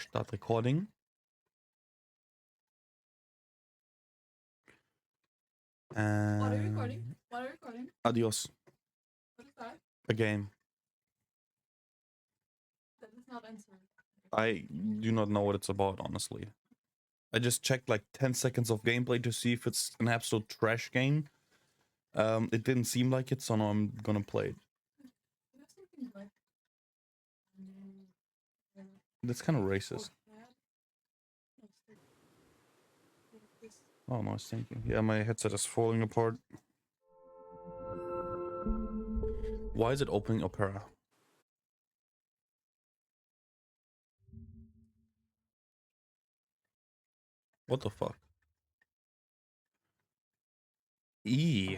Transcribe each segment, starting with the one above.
Start recording. What are you recording? What are you recording? Adios. What is that? A game. That is not answered. I do not know what it's about, honestly. I just checked like 10 seconds of gameplay to see if it's an absolute trash game. It didn't seem like it, so now I'm gonna play it. You have something like. That's kind of racist. Oh, nice thinking. Yeah, my headset is falling apart. Why is it opening Opera? What the fuck? E.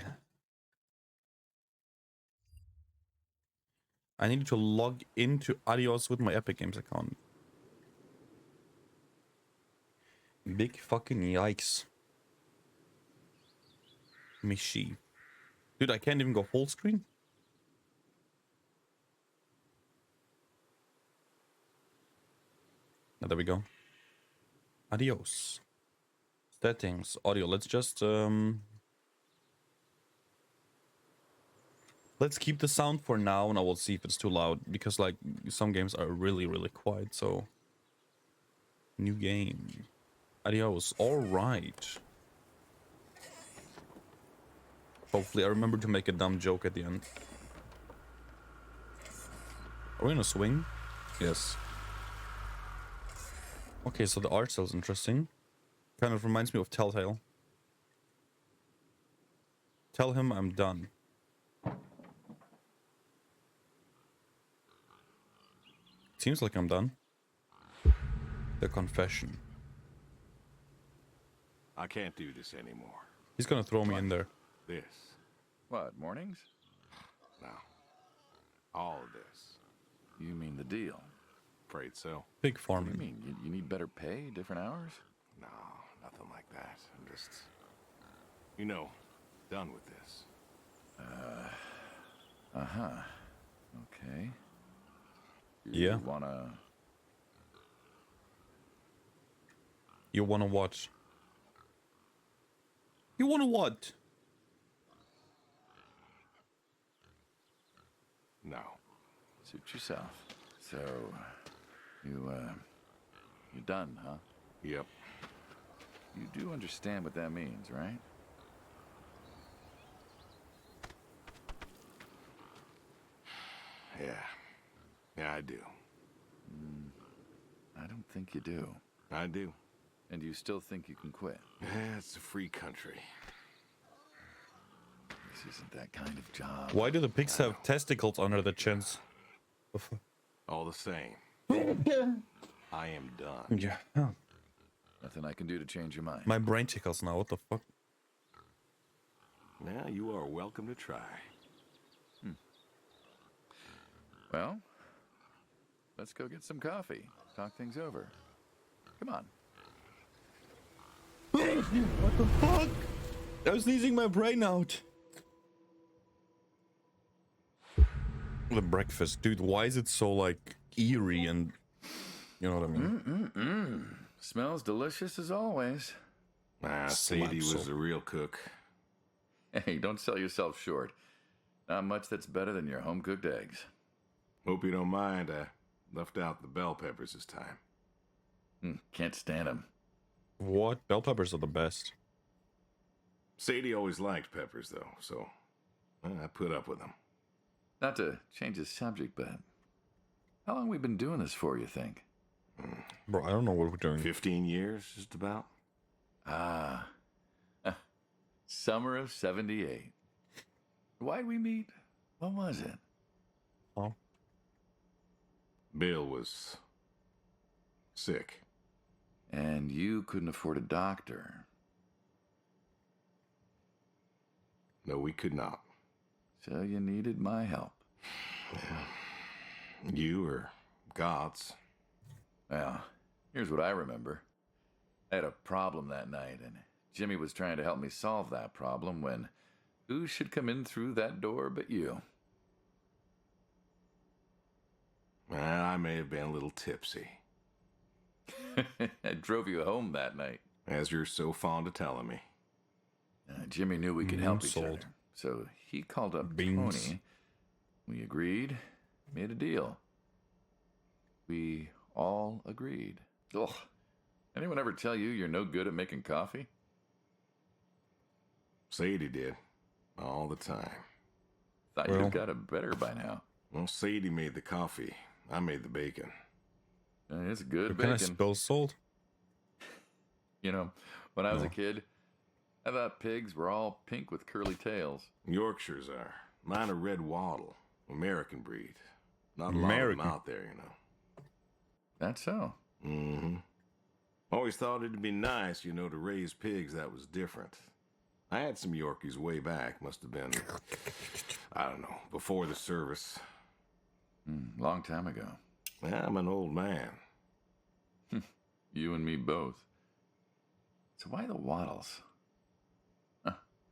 I need to log into Adios with my Epic Games account. Big fucking yikes. Mischief. Dude, I can't even go full screen? Oh, there we go. Adios. Settings. Audio. Let's just, let's keep the sound for now, and I will see if it's too loud. Because, like, some games are really, really quiet, so... New game. Adios. Alright. Hopefully I remember to make a dumb joke at the end. Are we in a swing? Yes. Okay, so the art style's interesting. Kind of reminds me of Telltale. Tell him I'm done. Seems like I'm done. The confession. I can't do this anymore. He's gonna throw me in there. This. What, mornings? No. All of this. You mean the deal? Afraid so. Big What do farming. you mean? You need better pay, different hours? No, nothing like that. I'm just... You know, done with this. Uh-huh. Okay. Yeah. You wanna what? You wanna what? No. Suit yourself. So, you're done, huh? Yep. You do understand what that means, right? Yeah. Yeah, I do. I don't think you do. I do. And you still think you can quit? Yeah, it's a free country. This isn't that kind of job. Why do the pigs have testicles under the chins? All the same. I am done. Yeah. Nothing I can do to change your mind. My brain tickles now, what the fuck? Now, you are welcome to try. Well, let's go get some coffee. Talk things over. Come on. What the fuck? I was sneezing my brain out. The breakfast, dude. Why is it so like eerie and you know what I mean? Smells delicious as always. Sadie was Slap the real cook. Hey, don't sell yourself short. Not much that's better than your home-cooked eggs. Hope you don't mind. I left out the bell peppers this time. Can't stand them. What? Bell peppers are the best. Sadie always liked peppers, though, so I put up with them. Not to change the subject, but how long we been doing this for, you think? Bro, I don't know what we're doing. 15 years, just about. Summer of 78. Why'd we meet? What was it? Oh. Bill was sick. And you couldn't afford a doctor. No, we could not. So you needed my help. You or God's. Well, here's what I remember. I had a problem that night, and Jimmy was trying to help me solve that problem when who should come in through that door but you? Well, I may have been a little tipsy. I drove you home that night. As you're so fond of telling me. Jimmy knew we could help each Sold. other. So he called up Beans. Tony. We agreed, made a deal. We all agreed. Ugh. Anyone ever tell you you're no good at making coffee? Sadie did. All the time. Thought Well. you got it better by now. Well, Sadie made the coffee. I made the bacon. It's good Can I bacon. spill salt? You know, when I was a No. kid, I thought pigs were all pink with curly tails. Yorkshires are. Mine are red wattle. American breed. Not a lot of American. them out there, you know. That's so. Mm-hmm. Always thought it'd be nice, to raise pigs that was different. I had some Yorkies way back. Must have been, I don't know, before the service. Long time ago. I'm an old man. You and me both. So why the Waddles?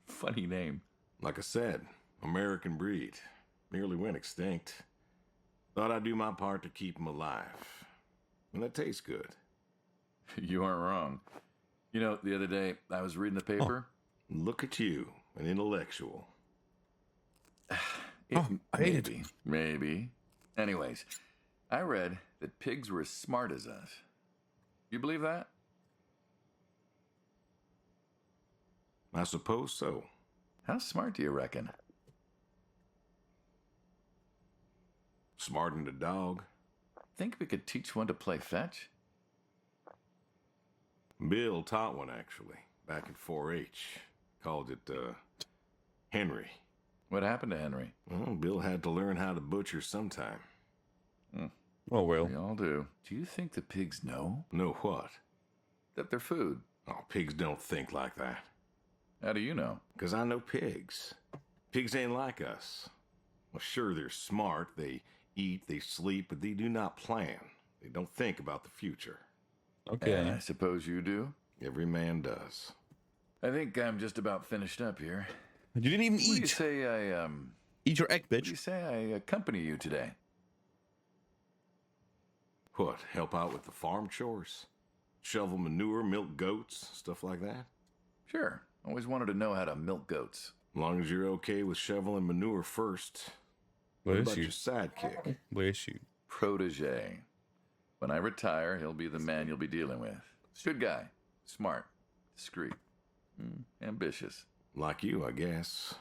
Funny name. Like I said, American breed. Nearly went extinct. Thought I'd do my part to keep them alive. And that tastes good. You aren't wrong. The other day I was reading the paper. Look at you, an intellectual. I hate it. Maybe. Anyways, I read that pigs were as smart as us. You believe that? I suppose so. How smart do you reckon? Smarter than a dog. Think we could teach one to play fetch? Bill taught one, actually, back in 4-H. Called it, Henry. What happened to Henry? Well, Bill had to learn how to butcher sometime. Oh, well. We all do. Do you think the pigs know Know what? that they're food? Oh, pigs don't think like that. How do you know? 'Cause I know pigs. Pigs ain't like us. Well, sure, they're smart. They eat, they sleep, but they do not plan. They don't think about the future. Okay. And I suppose you do? Every man does. I think I'm just about finished up here. You didn't even What do you eat. say I, Eat your egg, what do you bitch. say I accompany you today? What, help out with the farm chores? Shovel manure, milk goats, stuff like that? Sure. Always wanted to know how to milk goats. As long as you're okay with shoveling manure first. What Bless about you. your sidekick? Bless you. Protege. When I retire, he'll be the man you'll be dealing with. Good guy. Smart. Discreet. Ambitious. Like you, I guess.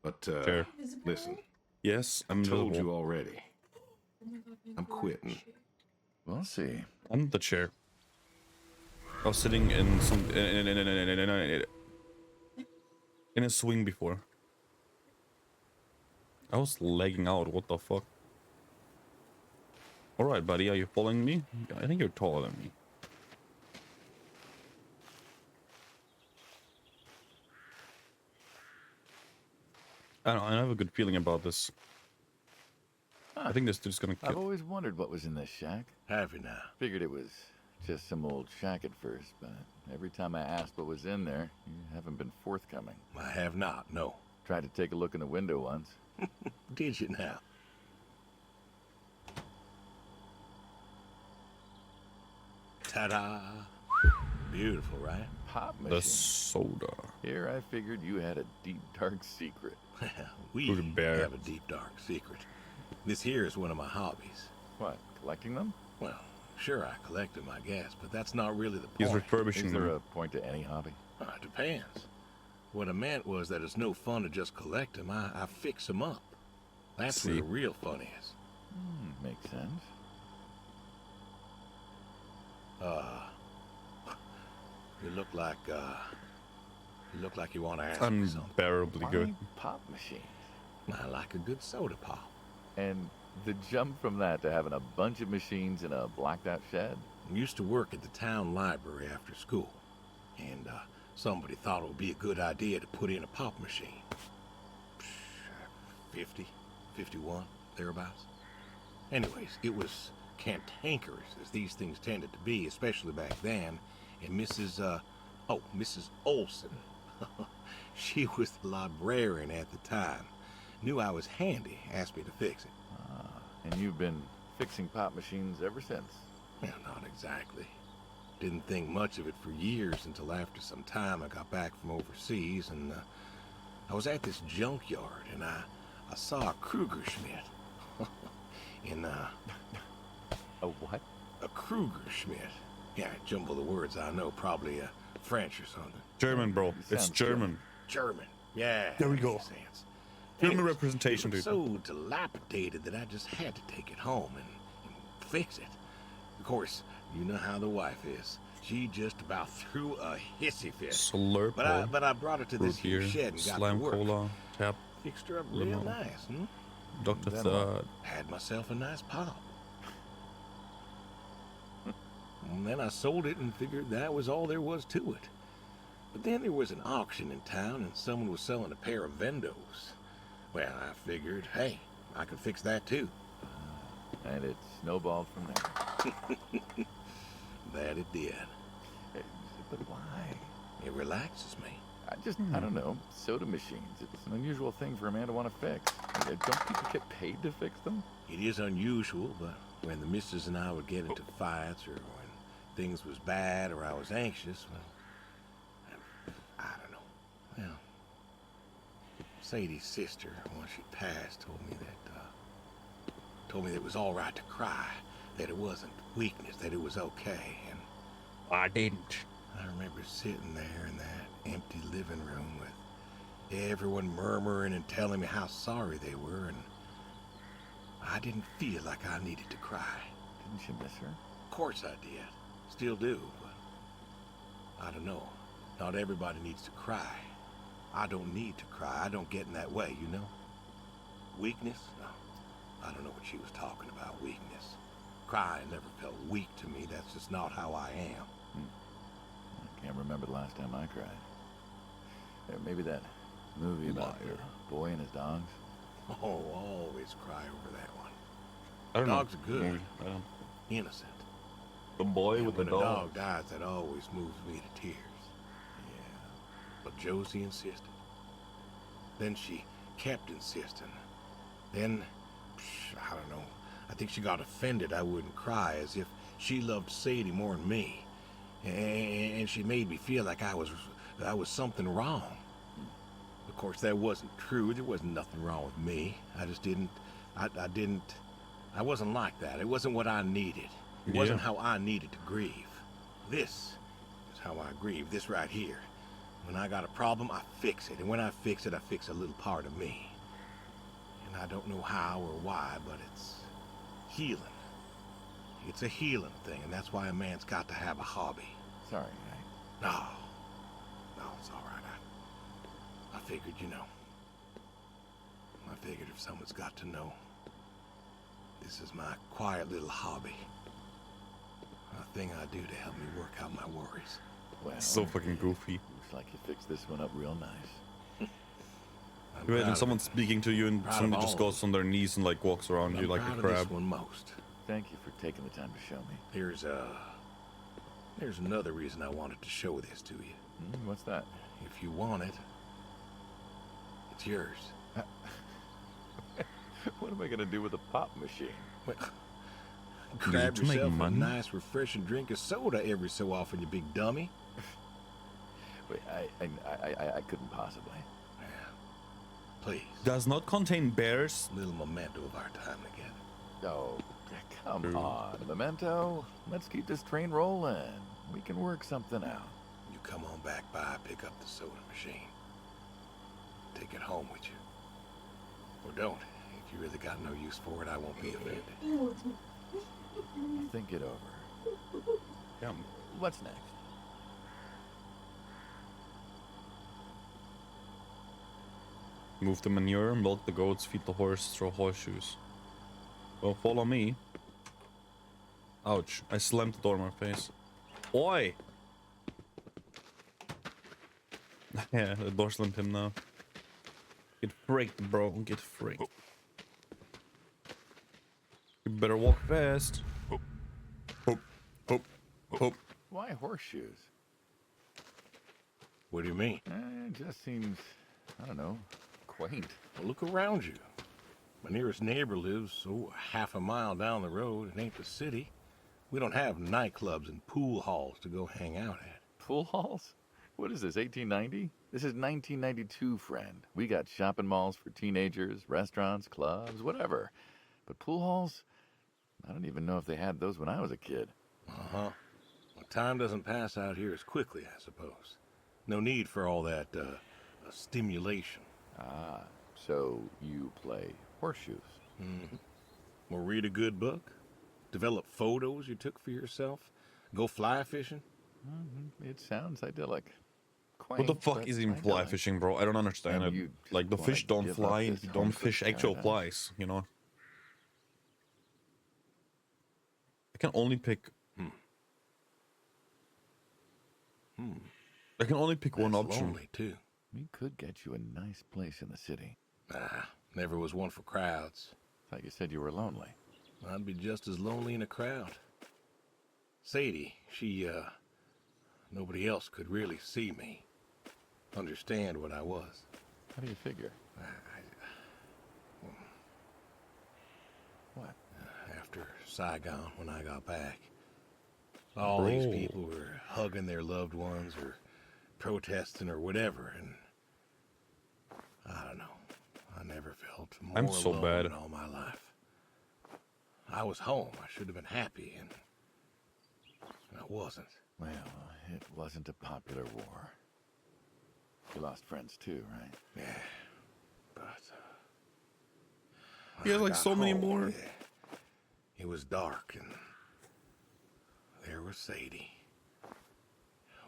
But, Sure. listen, Yes, I'm told invisible. you already. Oh my God, I'm quitting. We'll see. I'm the chair. I was sitting in some in a swing before. I was lagging out. What the fuck? All right, buddy. Are you following me? I think you're taller than me. I don't know, I have a good feeling about this. I think this dude's gonna I've kill. always wondered what was in this shack. Have you now? Figured it was just some old shack at first, but every time I asked what was in there, you haven't been forthcoming. I have not, no. Tried to take a look in the window once. Did you now? Ta-da! Beautiful, right? Pop The machine. soda. Here I figured you had a deep, dark secret. We Good bear. have a deep, dark secret. This here is one of my hobbies. What, collecting them? Well, sure, I collect them, I guess, but that's not really the He's point. refurbishing Is there them. a point to any hobby? It depends. What I meant was that it's no fun to just collect them. I fix them up. That's where See. the real fun is. Makes sense. You look like you want to ask me something. Unbearably good. Why pop machines? I like a good soda pop. And the jump from that to having a bunch of machines in a blacked out shed? I used to work at the town library after school, and somebody thought it would be a good idea to put in a pop machine. 50, 51, thereabouts. Anyways, it was cantankerous, as these things tended to be, especially back then, and Mrs. Olson. She was the librarian at the time. Knew I was handy, asked me to fix it. And you've been fixing pop machines ever since? Well, not exactly. Didn't think much of it for years until after some time I got back from overseas, and I was at this junkyard, and I saw a Kruger Schmidt. In, A what? a Kruger Schmidt. Yeah, jumble the words, I know, probably French or something. German, bro. It's Sounds German. German. Yeah. There we that go. makes sense. German Anyways, representation, it was dude. so dilapidated that I just had to take it home and fix it. Of course, you know how the wife is. She just about threw a hissy fit. Slurp. But I brought her to root this here beer, shed and got to slime work. cola, tap, Fixed her up real limo. nice, Dr. Then Third. Had myself a nice pop. And then I sold it and figured that was all there was to it. But then there was an auction in town and someone was selling a pair of Vendos. Well, I figured, hey, I could fix that too. And it snowballed from there. That it did. Eh, But why? It relaxes me. I don't know. Soda machines. It's an unusual thing for a man to want to fix. Don't people get paid to fix them? It is unusual, but when the missus and I would get into fights or when things was bad or I was anxious, well, I don't know. Well, Sadie's sister, once she passed, told me that it was all right to cry, that it wasn't weakness, that it was okay, and I didn't. I remember sitting there in that empty living room with everyone murmuring and telling me how sorry they were, and I didn't feel like I needed to cry. Didn't you miss her? Of course I did. Still do, but I don't know. Not everybody needs to cry. I don't need to cry. I don't get in that way, you know? Weakness? No. I don't know what she was talking about, weakness. Crying never felt weak to me. That's just not how I am. I can't remember the last time I cried. Maybe that movie about your boy and his dogs. Oh, always cry over that one. I don't Dogs know. are good. Movie. I don't. Innocent. The boy And with the when dog. a dog dies, that always moves me to tears. Yeah. But Josie insisted. Then she kept insisting. Then, I don't know. I think she got offended I wouldn't cry, as if she loved Sadie more than me. And she made me feel like I was something wrong. Of course, that wasn't true. There wasn't nothing wrong with me. I just didn't. I wasn't like that. It wasn't what I needed. It wasn't how I needed to grieve. This is how I grieve. This right here. When I got a problem, I fix it. And when I fix it, I fix a little part of me. And I don't know how or why, but it's healing. It's a healing thing, and that's why a man's got to have a hobby. Sorry, right? No, it's all right. I figured, you know. I figured if someone's got to know, this is my quiet little hobby. A thing I do to help me work out my worries. Well, So fucking goofy. looks like you fixed this one up real nice. I'm Imagine proud of someone it. speaking to you and Proud of somebody all just of goes on their knees and like walks around I'm you like proud a of this crab. one most. Thank you for taking the time to show me. There's another reason I wanted to show this to you. What's that? If you want it, it's yours. What am I gonna do with a pop machine? Well, Use it grab to make yourself a money. nice, refreshing drink of soda every so often, you big dummy. Wait, I couldn't possibly. Yeah. Please. Does not contain bears. Little memento of our time together. Oh, come True. on, Memento. Let's keep this train rolling. We can work something out. You come on back by, pick up the soda machine. Take it home with you. Or don't. If you really got no use for it, I won't be offended. Think it over. Yeah. What's next? Move the manure, milk the goats, feed the horse, throw horseshoes. Well, follow me. Ouch. I slammed the door in my face. Oi! Yeah, the door slammed him now. Get freaked, bro. Get freaked. You better walk fast. Hope, hope, hope. Why horseshoes? What do you mean? It just seems, I don't know, quaint. Well, look around you. My nearest neighbor lives, half a mile down the road. It ain't the city. We don't have nightclubs and pool halls to go hang out at. Pool halls? What is this, 1890? This is 1992, friend. We got shopping malls for teenagers, restaurants, clubs, whatever. But pool halls? I don't even know if they had those when I was a kid. Uh-huh. Well, time doesn't pass out here as quickly, I suppose. No need for all that, stimulation. Ah, so you play horseshoes. Mm-hmm. Or read a good book? Develop photos you took for yourself? Go fly fishing? It sounds idyllic. What the Quaint, fuck but is even fly idyllic. fishing, bro? I don't understand And it. you Like, the wanna fish don't give up fly if this you don't home cooked fish actual paradise? flies, you know? I can only pick... I can only pick one That's option. lonely, too. We could get you a nice place in the city. Never was one for crowds. Thought you said you were lonely. I'd be just as lonely in a crowd. Sadie, she, nobody else could really see me. Understand what I was. How do you figure? What? After Saigon, when I got back, all these Bro. people were hugging their loved ones or protesting or whatever, and I don't know. I never felt more I'm so alone bad. in all my life. I was home. I should have been happy, and I wasn't. Well, it wasn't a popular war. You lost friends too, right? Yeah, but He has, when I like, got so many home, more. yeah, it was dark, and there was Sadie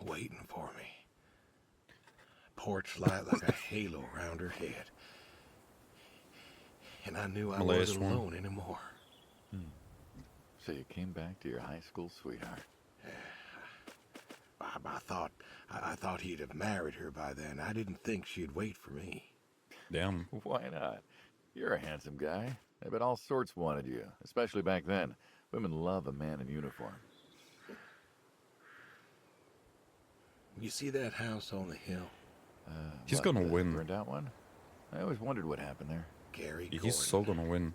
waiting for me. Porch light like a halo around her head, and I knew I My last wasn't one. alone anymore. So you came back to your high school sweetheart. I thought he'd have married her by then. I didn't think she'd wait for me. Damn. Why not? You're a handsome guy. I bet all sorts wanted you, especially back then. Women love a man in uniform. You see that house on the hill? He's What, gonna the win. Burned out one? I always wondered what happened there. Gary Gordon He's so gonna win.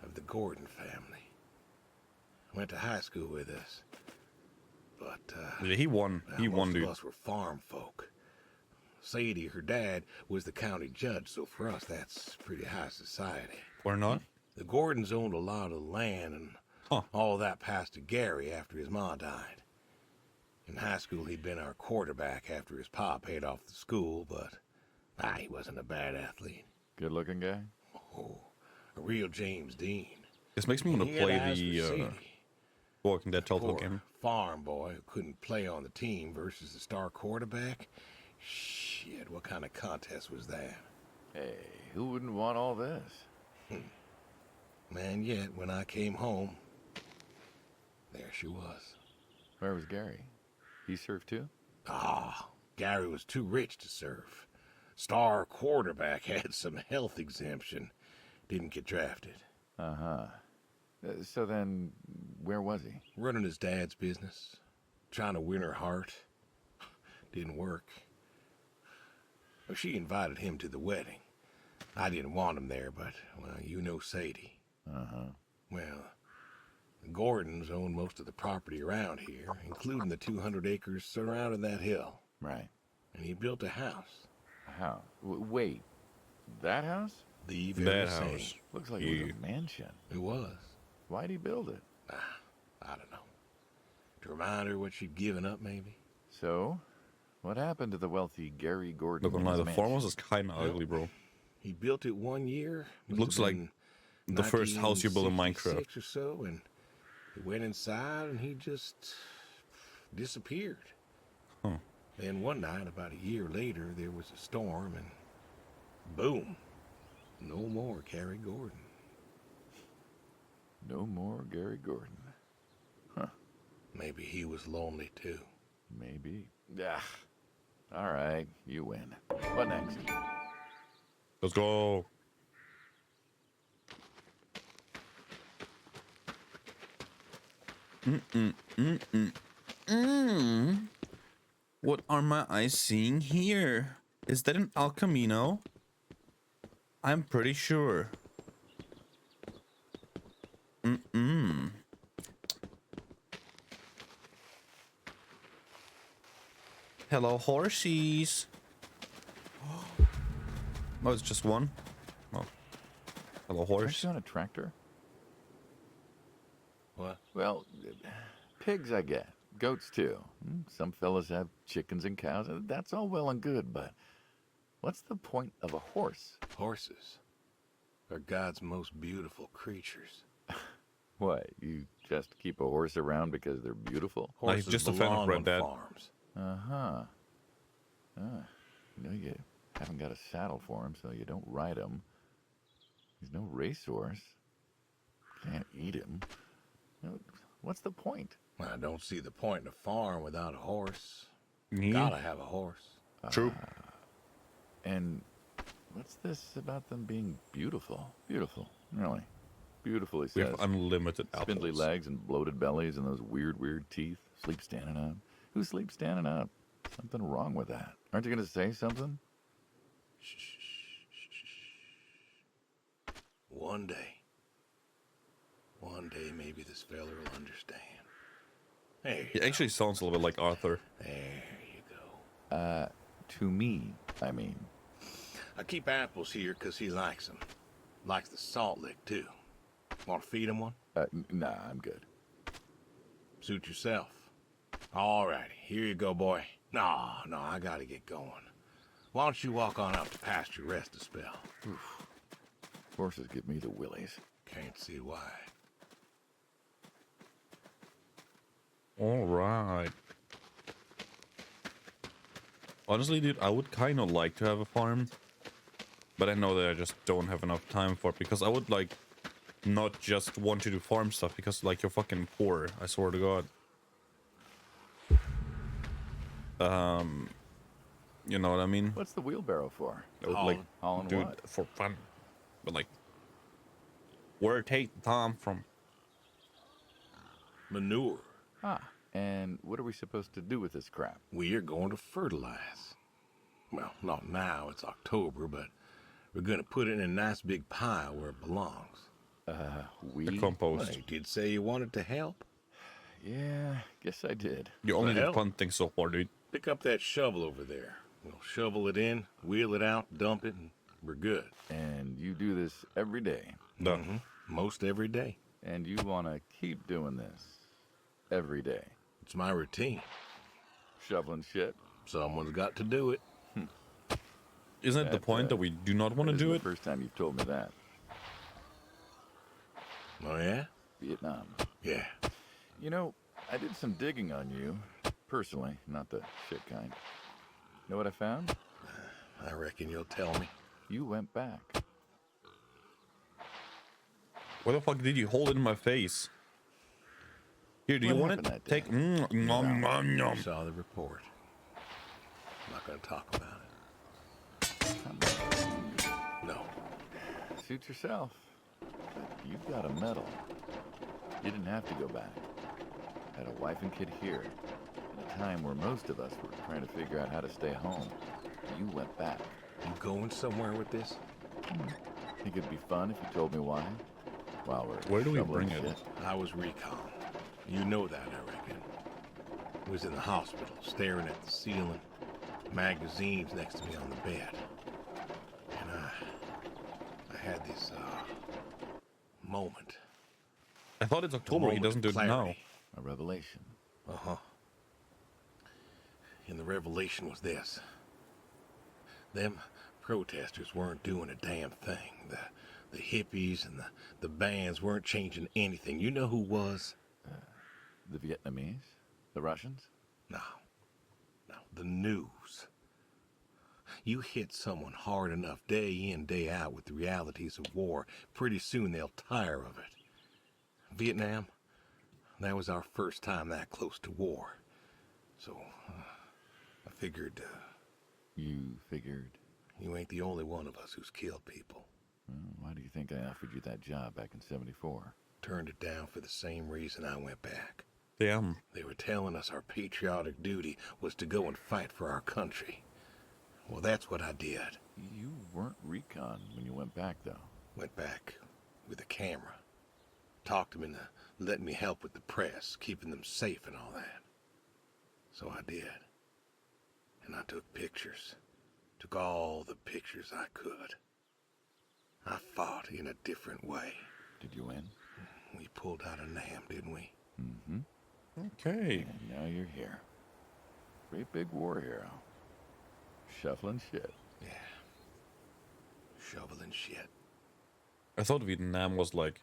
of the Gordon family. Went to high school with us. But, Yeah, he won. He most won, of dude. us were farm folk. Sadie, her dad, was the county judge, so for us, that's pretty high society. Or not? The Gordons owned a lot of land, and Huh. all that passed to Gary after his ma died. In high school, he'd been our quarterback after his pa paid off the school, but he wasn't a bad athlete. Good looking guy? Oh, a real James Dean. This makes me want He to had play eyes for the Sadie. Walking Dead Telltale Poor game. farm boy who couldn't play on the team versus the star quarterback. Shit, what kind of contest was that? Hey, who wouldn't want all this? Man, yet when I came home, there she was. Where was Gary? He served too? Gary was too rich to serve. Star quarterback had some health exemption. Didn't get drafted. Uh-huh. So then, where was he? Running his dad's business. Trying to win her heart. Didn't work. Well, she invited him to the wedding. I didn't want him there, but, well, you know Sadie. Uh-huh. Well, the Gordons own most of the property around here, including the 200 acres surrounding that hill. Right. And he built a house. How? Wait, that house? The very That same. house. Looks like it was a mansion. It was. Why'd he build it? I don't know. To remind her what she'd given up, maybe? So, what happened to the wealthy Gary Gordon? Not gonna lie, and the his farmhouse mansion? is kind of ugly, bro. He built it 1 year. It looks like the first house you build in Minecraft. 1966 or so, and he went inside and he just disappeared. Huh. Then one night, about a year later, there was a storm and boom, no more Gary Gordon. No more Gary Gordon. Maybe he was lonely too. Maybe. Ah. All right, you win. What next? Let's go. What are my eyes seeing here? Is that an El Camino? I'm pretty sure. Hello, horsies. Oh, it's just one. Oh, hello, Aren't horse. you on a tractor? What? Well, pigs I get. Goats too. Some fellas have chickens and cows. That's all well and good, but what's the point of a horse? Horses are God's most beautiful creatures. What, you just keep a horse around because they're beautiful? No, he's Horses just a fan of belong Red on Dead. farms. Uh-huh. You haven't got a saddle for him, so you don't ride him. He's no racehorse. Can't eat him. What's the point? I don't see the point in a farm without a horse. Yeah. Gotta have a horse. True. And what's this about them being beautiful? Beautiful, really. Beautiful, he We says. have unlimited Spindly apples. legs and bloated bellies and those weird teeth. Sleep standing up. Who sleeps standing up? Something wrong with that. Aren't you going to say something? One day maybe this fella will understand. There He you actually sounds a little bit like Arthur. go. There you go. To me, I mean. I keep apples here 'cause he likes them. Likes the salt lick, too. Want to feed him one? Nah, I'm good. Suit yourself. All righty, here you go, boy. No, I gotta get going. Why don't you walk on out to pasture, rest a spell? Horses give me the willies. Can't see why. All right. Honestly, dude, I would kind of like to have a farm, but I know that I just don't have enough time for it because I would like not just want to do farm stuff because like you're fucking poor. I swear to God. You know what I mean? What's the wheelbarrow for? Like, Hauling dude, what? for fun. But like, where take the time from? Manure. And what are we supposed to do with this crap? We are going to fertilize. Well, not now, it's October, but we're gonna put it in a nice big pile where it belongs. We? The Well, compost. you did say you wanted to help. Yeah, guess I did. You only did hell? fun things so far, dude. Pick up that shovel over there. We'll shovel it in, wheel it out, dump it, and we're good. And you do this every day. Duh. Most every day. And you want to keep doing this every day. It's my routine. Shoveling shit. Someone's got to do it. Isn't it the point that we do not want to This is do the it? first time you've told me that. Oh, yeah? Vietnam. Yeah. You know, I did some digging on you. Personally, not the shit kind. Know what I found? I reckon you'll tell me. You went back. What the fuck did you hold it in my face? Here, do you What want happened it? that Take. day? Nom, nom, nom. Saw the report. I'm not gonna talk about it. No. Suit yourself. But you've got a medal. You didn't have to go back. Had a wife and kid here. At a time where most of us were trying to figure out how to stay home. You went back. You going somewhere with this? Think it'd be fun if you told me why? While we're Where do we shoveling bring it? shit? I was recon. You know that, I reckon. Was in the hospital, staring at the ceiling. Magazines next to me on the bed. And I had this, moment. I thought it's October. He Moment doesn't do of it now. clarity. A revelation. Uh-huh. And the revelation was this. Them protesters weren't doing a damn thing. The hippies and the bands weren't changing anything. You know who was? The Vietnamese? The Russians? No. The news. You hit someone hard enough day in, day out with the realities of war, pretty soon they'll tire of it. Vietnam, that was our first time that close to war. So, I figured, You figured. you ain't the only one of us who's killed people. Why do you think I offered you that job back in '74? Turned it down for the same reason I went back. Damn. They were telling us our patriotic duty was to go and fight for our country. Well, that's what I did. You weren't recon when you went back, though. Went back with a camera. Talked them into letting me help with the press, keeping them safe and all that. So I did. and I took pictures. Took all the pictures I could. I fought in a different way. Did you win? We pulled out a Nam, didn't we? Mm-hmm. Okay. And now you're here. Great big war hero. Shuffling shit. Yeah. Shoveling shit. I thought Vietnam was like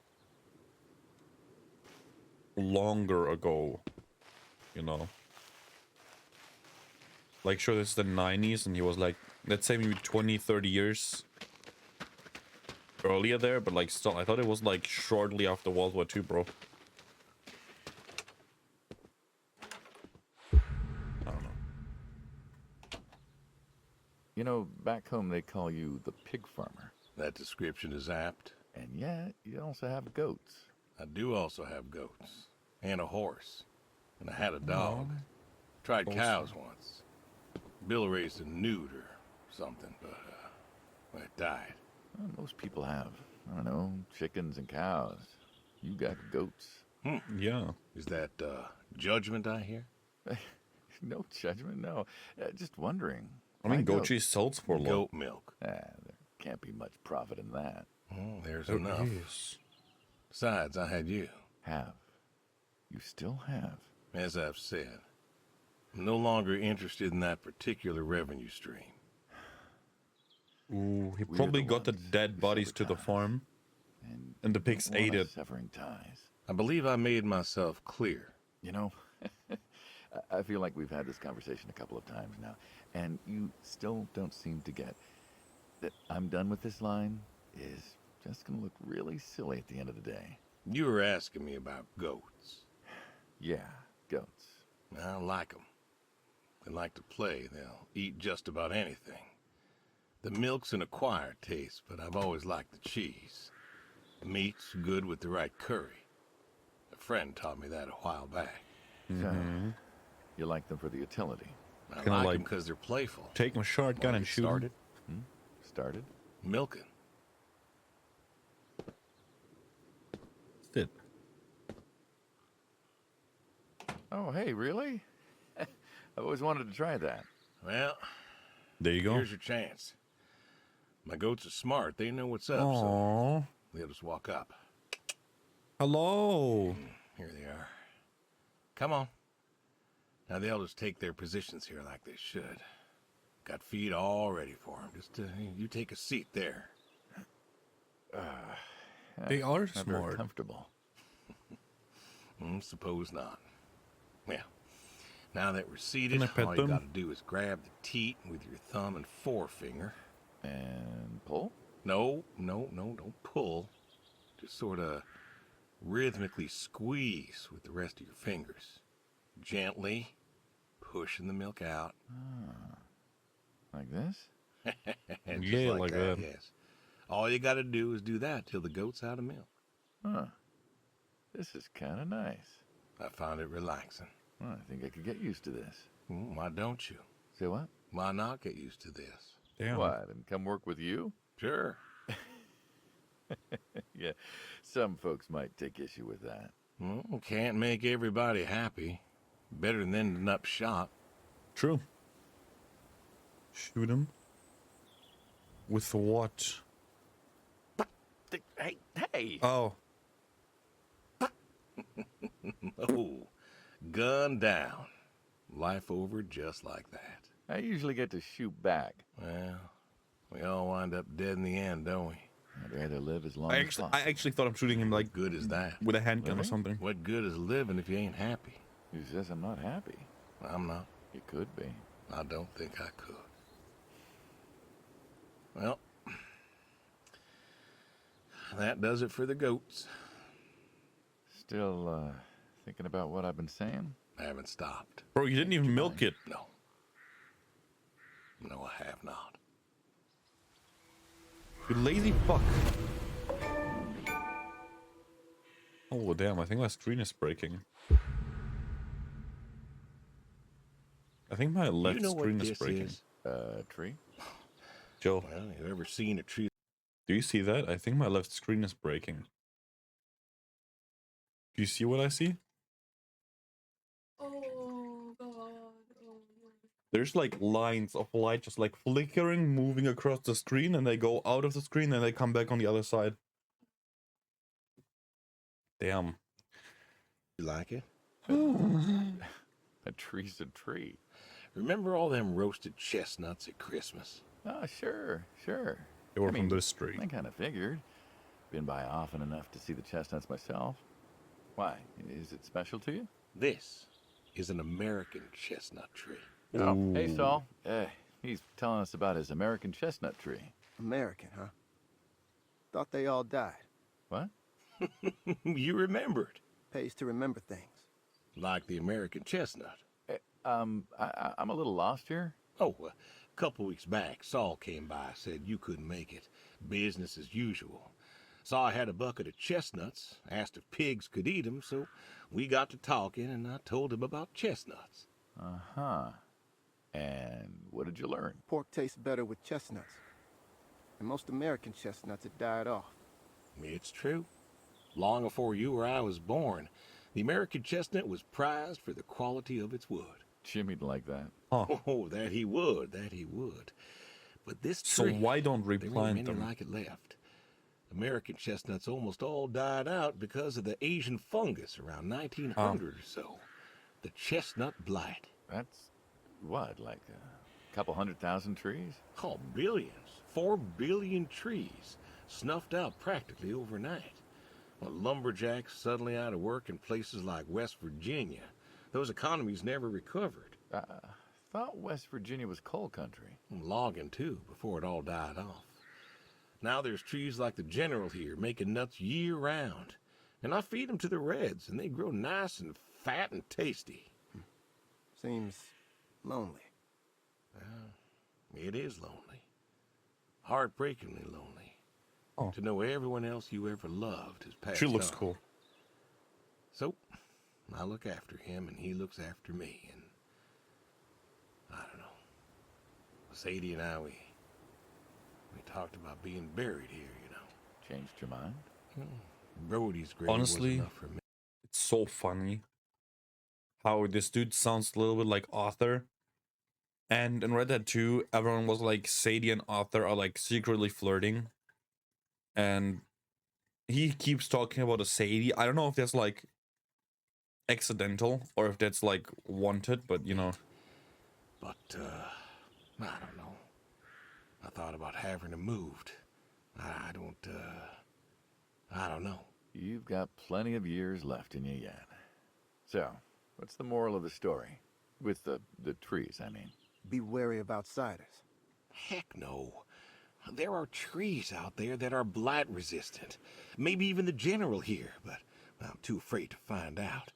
longer ago, you know. Like, sure, this is the 90s, and he was like, let's say maybe 20, 30 years earlier there, but like, still, I thought it was like shortly after World War II, bro. I don't know. You know, back home they call you the pig farmer. That description is apt. And yet, you also have goats. I do also have goats. And a horse. And I had a dog. Tried Awesome. cows once. Bill raised a newt or something, but well, it died. Well, most people have, I don't know, chickens and cows. You got goats. Yeah. Is that judgment I hear? No judgment, no. Just wondering. I mean, Why goat goats? cheese sells for a lot. Goat milk. There can't be much profit in that. Oh, there's There enough. is. Besides, I had you. Have. You still have. As I've said, I'm no longer interested in that particular revenue stream. Ooh, he We're probably the got the ones dead who bodies sever to the ties. farm, and the pigs don't want ate us it. Severing ties. I believe I made myself clear. You know, I feel like we've had this conversation a couple of times now, and you still don't seem to get that I'm done with this line is just going to look really silly at the end of the day. You were asking me about goats. Yeah, goats. I like them. They like to play. They'll eat just about anything. The milk's an acquired taste, but I've always liked the cheese. The meat's good with the right curry. A friend taught me that a while back. So, you like them for the utility. I Kinda like like them because they're playful. Take my shotgun Wanna and get shoot him. started? Started? Milking. It. Oh, hey, really? I've always wanted to try that. Well, There you go. here's your chance. My goats are smart. They know what's up, so Aww. they'll just walk up. Hello. Here they are. Come on. Now they'll just take their positions here like they should. Got feed all ready for them. Just you take a seat there. They are Not very smart. comfortable. Suppose not. Well, now that we're seated, Can I pet all them? you gotta do is grab the teat with your thumb and forefinger. And pull? No, don't pull. Just sort of rhythmically squeeze with the rest of your fingers. Gently pushing the milk out. Like this? And just Yeah, like that. Yes. All you gotta do is do that till the goat's out of milk. Huh. This is kind of nice. I found it relaxing. Well, I think I could get used to this. Why don't you? Say what? Why not get used to this? Damn. What? And come work with you? Sure. Yeah. Some folks might take issue with that. Well, can't make everybody happy. Better than ending up shot. True. Shoot him. With what? Hey! Oh. Oh, gun down. Life over just like that. I usually get to shoot back. Well, we all wind up dead in the end, don't we? I'd rather live as long I as actually, possible. I actually thought I'm shooting him like What good is that? with a handgun or Really? something. What good is living if you ain't happy? Who says I'm not happy? I'm not. You could be. I don't think I could. Well, that does it for the goats. Still, thinking about what I've been saying? I haven't stopped. Bro, you didn't even milk it. No. No, I have not. You lazy fuck. Oh damn, I think my screen is breaking. I think my left You know what screen this is breaking. is? Tree? Joe, Well, you ever seen a tree? do you see that? I think my left screen is breaking. Do you see what I see? Oh god. Oh, There's like lines of light just like flickering, moving across the screen, and they go out of the screen and they come back on the other side. Damn. You like it? A tree's a tree. Remember all them roasted chestnuts at Christmas? Oh, sure. They were I from mean, this tree. I kind of figured. Been by often enough to see the chestnuts myself. Why? Is it special to you? This is an American chestnut tree. Oh, hey, Ooh. Saul. He's telling us about his American chestnut tree. American, huh? Thought they all died. What? You remembered. Pays to remember things. Like the American chestnut. I'm a little lost here. Oh, a couple weeks back, Saul came by, said you couldn't make it. Business as usual. Saw I had a bucket of chestnuts, asked if pigs could eat them, so we got to talking, and I told him about chestnuts. Uh-huh. And what did you learn? Pork tastes better with chestnuts. And most American chestnuts had died off. It's true. Long before you or I was born, the American chestnut was prized for the quality of its wood. Jimmy'd like that. Huh. Oh, that he would. But this So tree, why don't there ain't replant many them? like it left. American chestnuts almost all died out because of the Asian fungus around 1900 or so. The chestnut blight. That's what, like a couple 100,000 trees? Oh, billions. 4 billion trees snuffed out practically overnight. Well, lumberjacks suddenly out of work in places like West Virginia. Those economies never recovered. Thought West Virginia was coal country. Logging, too, before it all died off. Now there's trees like the General here making nuts year-round. And I feed them to the reds, and they grow nice and fat and tasty. Seems lonely. It is lonely. Heartbreakingly lonely. Oh. To know everyone else you ever loved has passed She looks on. cool. So, I look after him, and he looks after me, and I don't know. Sadie and I, we talked about being buried here, you know. Changed your mind? Brody's grave Honestly, was enough for me. It's so funny how this dude sounds a little bit like Arthur. And in Red Dead 2, everyone was like, Sadie and Arthur are like secretly flirting. And he keeps talking about a Sadie. I don't know if that's like accidental or if that's like wanted, but you know. But, I don't know. I thought about having him moved. I don't know. You've got plenty of years left in you yet. So, what's the moral of the story? With the trees, I mean. Be wary of outsiders. Heck no. There are trees out there that are blight resistant. Maybe even the General here, but I'm too afraid to find out.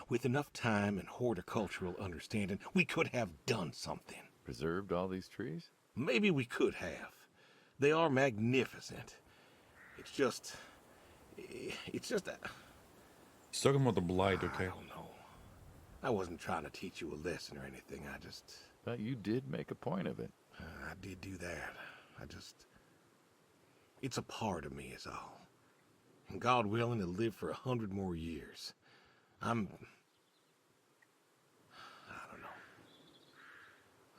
With enough time and horticultural understanding, we could have done something. Preserved all these trees? Maybe we could have. They are magnificent. It's just that... He's talking about the blight, okay? I don't know. I wasn't trying to teach you a lesson or anything. But you did make a point of it. I did do that. It's a part of me is all. And God willing to live for 100 more years. I don't know.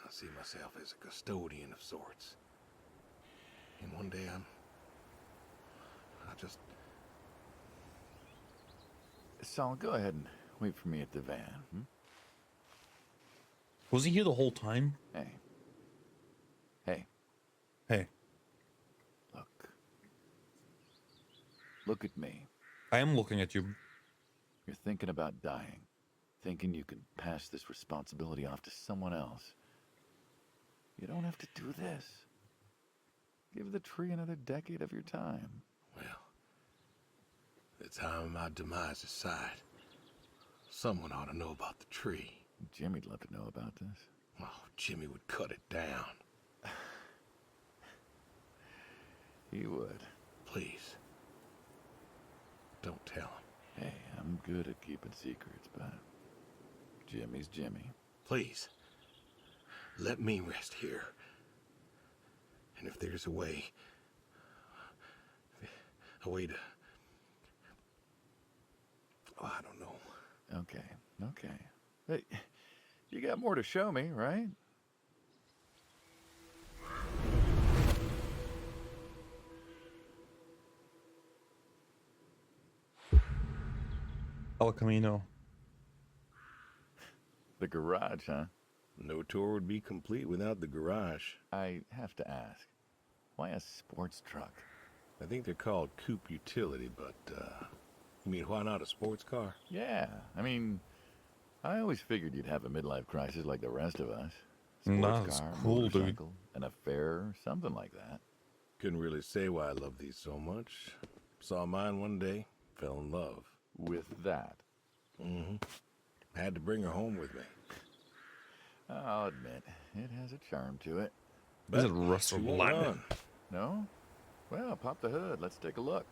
I see myself as a custodian of sorts. And one day Saul, go ahead and wait for me at the van. Was he here the whole time? Hey, Hey, look at me. I am looking at you. You're thinking about dying. Thinking you can pass this responsibility off to someone else. You don't have to do this. Give the tree another decade of your time. well, the time my demise is sight, someone ought to know about the tree. Jimmy'd love to know about this. Oh, Jimmy would cut it down. He would. Please. Don't tell him. Hey, I'm good at keeping secrets, but Jimmy's Jimmy. Please. Let me rest here. And if there's a way to... Oh, I don't know. Okay. Hey, You got more to show me, right? El Camino. The garage, huh? No tour would be complete without the garage. I have to ask, why a sports truck? I think they're called coupe utility, but, you mean why not a sports car? Yeah, I mean, I always figured you'd have a midlife crisis like the rest of us. Nah, Sports it's car, cool, dude. motorcycle, an affair, something like that. Couldn't really say why I love these so much. Saw mine one day, fell in love. With that, Mm-hmm. Had to bring her home with me. I'll admit, it has a charm to it. Is it But Rust or she won't Lightning? run. No? Well, pop the hood. Let's take a look.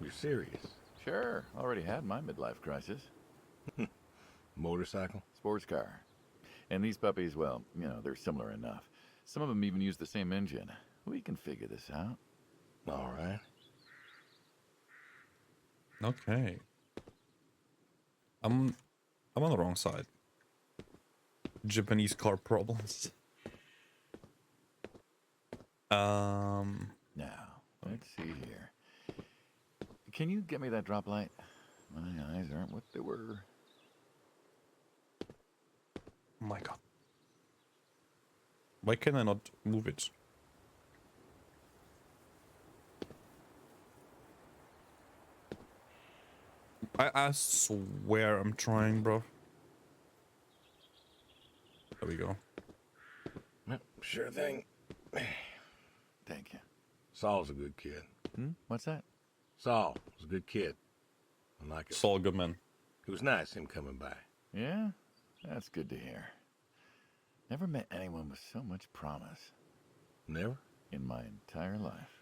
You're serious? Sure, already had my midlife crisis. Motorcycle? Sports car. And these puppies, well, you know, they're similar enough. Some of them even use the same engine. We can figure this out. All right. Okay. I'm on the wrong side. Japanese car problems. Now, let's see here. Can you get me that drop light? My eyes aren't what they were. Oh my god. Why can I not move it? I swear I'm trying, bro. There we go. Yep, sure thing. Thank you. Saul's a good kid. What's that? Saul was a good kid. I like it. Saul Goodman. It was nice him coming by. Yeah? That's good to hear. Never met anyone with so much promise Never? in my entire life.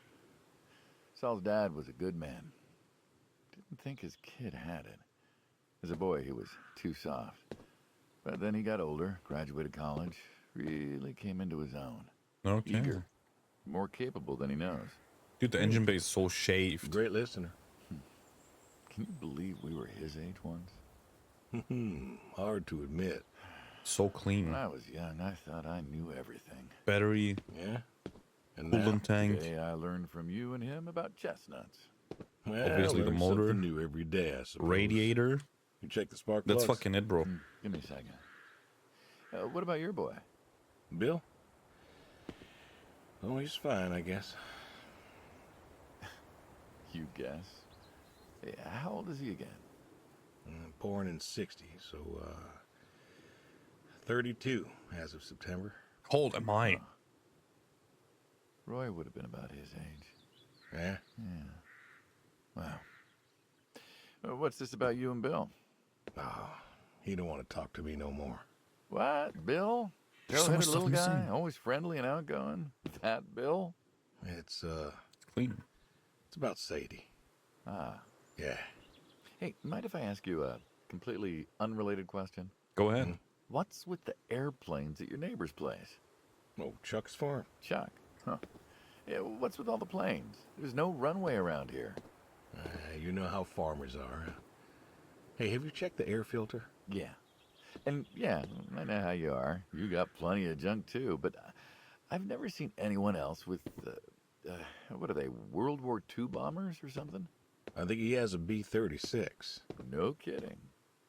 Saul's dad was a good man. Didn't think his kid had it. As a boy, he was too soft. But then he got older, graduated college, really came into his own. Okay. Eager. More capable than he knows. Dude, the engine bay is so shaved. Great listener. Can you believe we were his age once? Hard to admit. So clean. When I was young, I thought I knew everything. Battery, Yeah? And now, coolant tank. Today I learned from you and him about chestnuts. well, obviously the learn motor. something new every day, I suppose. Radiator. You check the spark That's plugs? fucking it, bro. Give me a second. What about your boy? Bill? Oh, he's fine, I guess. You guess. Hey, how old is he again? Born in 60, so, 32 as of September. How old am I? Roy would have been about his age. Yeah? Wow. What's this about you and Bill? Oh, he don't want to talk to me no more. What? Bill? There's so much Tail-headed stuff little guy? missing. Always friendly and outgoing? That Bill? It's Clean. it's about Sadie. Ah. Yeah. Hey, mind if I ask you a completely unrelated question? Go ahead. What's with the airplanes at your neighbor's place? Oh, Chuck's farm. Chuck. Huh. Yeah, what's with all the planes? There's no runway around here. You know how farmers are. Hey, have you checked the air filter? Yeah. And yeah, I know how you are. You got plenty of junk too, but I've never seen anyone else with, what are they, World War II bombers or something? I think he has a B-36. No kidding.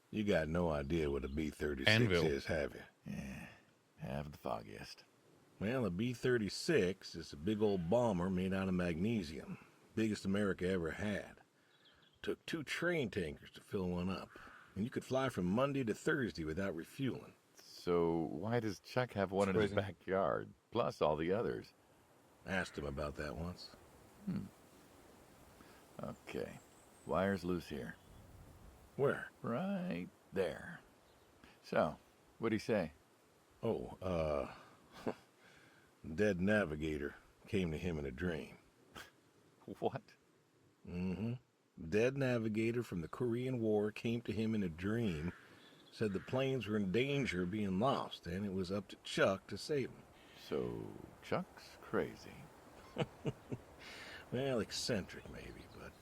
You got no idea what a B-36 Anvil. is, have you? Yeah, have the foggiest. Well, a B-36 is a big old bomber made out of magnesium. Biggest America ever had. Took 2 train tankers to fill one up. And you could fly from Monday to Thursday without refueling. So why does Chuck have one in his Crazy. backyard, plus all the others? Asked him about that once. Okay, wire's loose here. Where? Right there. So, what'd he say? Oh, dead navigator came to him in a dream. What? Mm-hmm. Dead navigator from the Korean War came to him in a dream, said the planes were in danger of being lost, and it was up to Chuck to save them. So, Chuck's crazy. Well, eccentric maybe, but,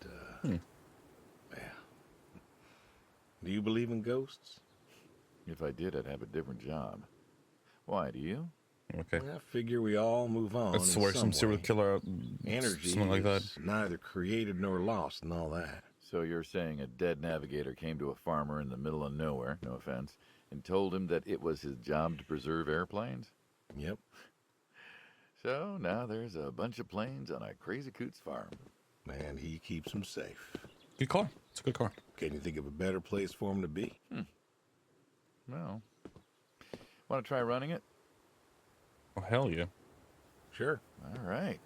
yeah. Do you believe in ghosts? If I did, I'd have a different job. Why, do you? Okay. I figure we all move on. Let's in swear some serial way. killer, Energy something like that. is neither created nor lost and all that. So you're saying a dead navigator came to a farmer in the middle of nowhere, no offense, and told him that it was his job to preserve airplanes? Yep. So now there's a bunch of planes on a crazy coot's farm. And he keeps them safe. Good car. It's a good car. Can you think of a better place for him to be? Well, want to try running it? Oh, hell yeah. Sure. All right.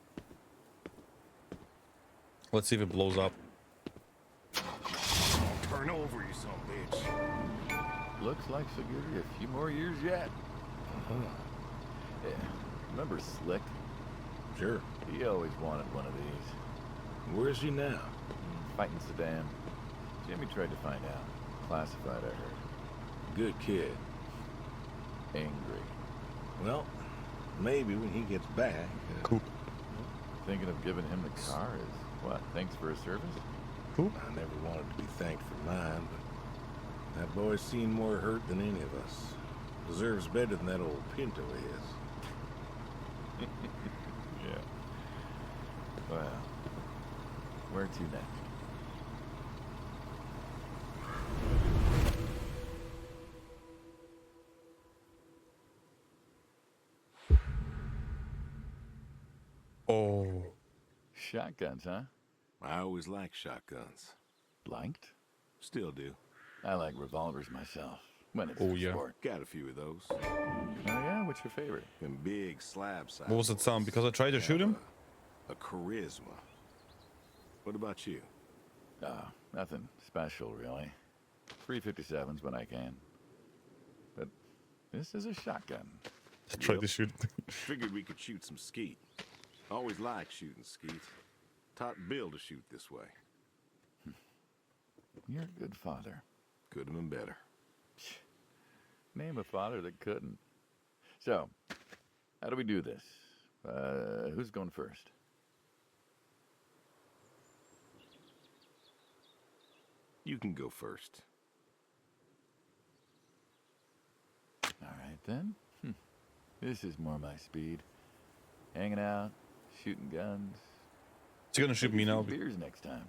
Let's see if it blows up. Turn over, you son of a bitch. Looks like she'll give you a few more years yet. Yeah. Remember Slick? Sure. He always wanted one of these. Where's he now? Fighting Saddam. Jimmy tried to find out. Classified, I heard. Good kid. Angry. Well, maybe when he gets back. Cool. Thinking of giving him the car is, what, thanks for his service? Cool. I never wanted to be thanked for mine, but that boy's seen more hurt than any of us. Deserves better than that old Pinto is. Yeah. Well, where to next? Oh. Shotguns, huh? I always liked shotguns. Liked? Still do. I like revolvers myself. When it's Oh, for yeah. sport. Got a few of those. Oh yeah? What's your favorite? Them big slab size. What was it sound? Because I tried to shoot him? A charisma. What about you? Nothing special, really. 357s when I can. But this is a shotgun. I tried to shoot. Figured we could shoot some skeet. Always liked shooting skeet. Taught Bill to shoot this way. You're a good father. Could have been better. Name a father that couldn't. So, how do we do this? Who's going first? You can go first. All right, then. This is more my speed. Hanging out, shooting guns. Is he gonna shoot me now? Beers next time.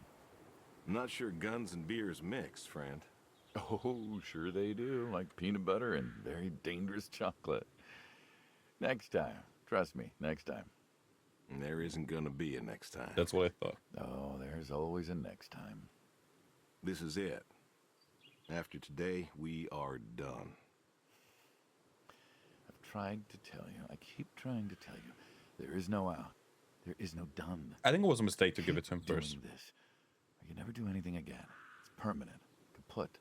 I'm not sure guns and beers mix, friend. Oh, sure they do. Like peanut butter and very dangerous chocolate. Next time. Trust me, next time. And there isn't gonna be a next time. That's what I thought. Oh, there's always a next time. This is it. After today, we are done. I've tried to tell you. I keep trying to tell you. There is no out. There is no done. I think it was a mistake to give it to him Keep doing first. this, or you never do anything again. It's permanent. Kaput.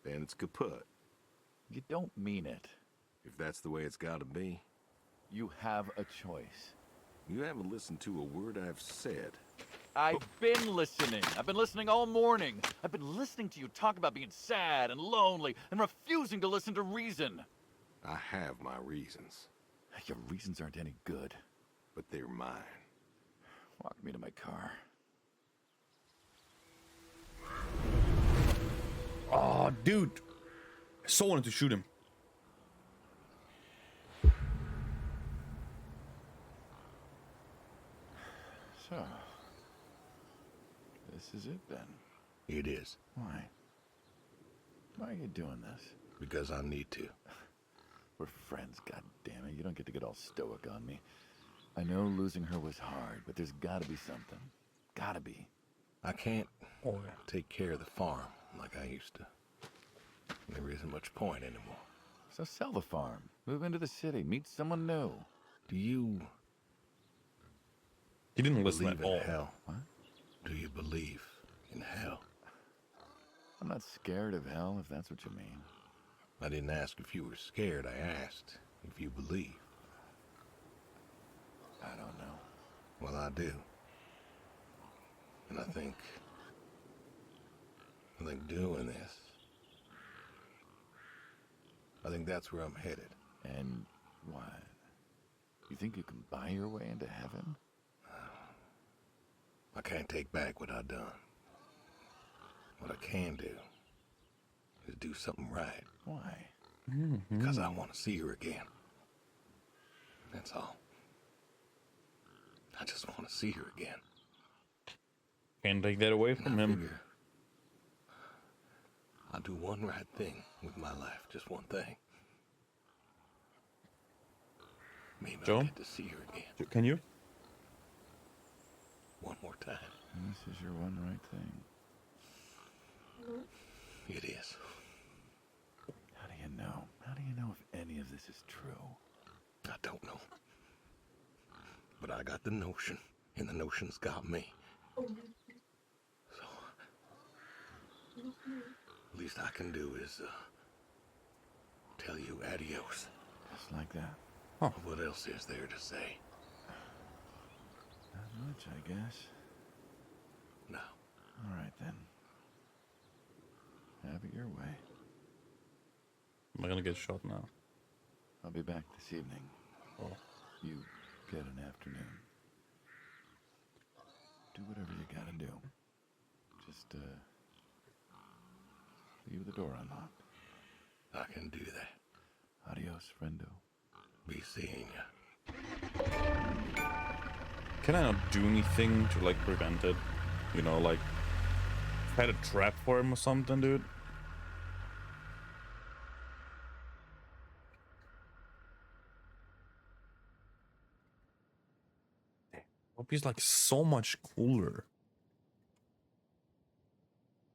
And it's kaput. You don't mean it. If that's the way it's gotta be. You have a choice. You haven't listened to a word I've said. I've been listening. I've been listening all morning. I've been listening to you talk about being sad and lonely and refusing to listen to reason. I have my reasons, Your reasons aren't any good. but they're mine. Walk me to my car. Oh, dude. I so wanted to shoot him. So, this is it then. It is. Why? Why are you doing this? Because I need to. We're friends, goddammit. You don't get to get all stoic on me. I know losing her was hard, but there's gotta be something. Gotta be. I can't Oh, take care of the farm like I used to. There isn't much point anymore. So sell the farm. Move into the city. Meet someone new. Do you he didn't listen believe at in all. hell? What? Do you believe in hell? I'm not scared of hell, if that's what you mean. I didn't ask if you were scared. I asked if you believe. I don't know. Well, I do. And I think doing this, I think that's where I'm headed. And what? You think you can buy your way into heaven? I can't take back what I've done. What I can do is do something right. Why? Because I want to see her again. That's all. I just want to see her again. Can't take that away from him. Figure I'll do one right thing with my life. Just one thing. Maybe Joe? I'll get to see her again. Can you? One more time. This is your one right thing. It is. How do you know? How do you know if any of this is true? I don't know. But I got the notion, and the notion's got me. So, least I can do is tell you adios. Just like that. What else is there to say? Not much, I guess. No. All right, then. Have it your way. Am I gonna get shot now? I'll be back this evening. Oh. You get an afternoon. Do whatever you gotta do. Just, leave the door unlocked. I can do that. Adios, friendo. Be seeing ya. Can I not do anything to like prevent it? You know, like if I had a trap for him or something, dude. Hope he's like so much cooler.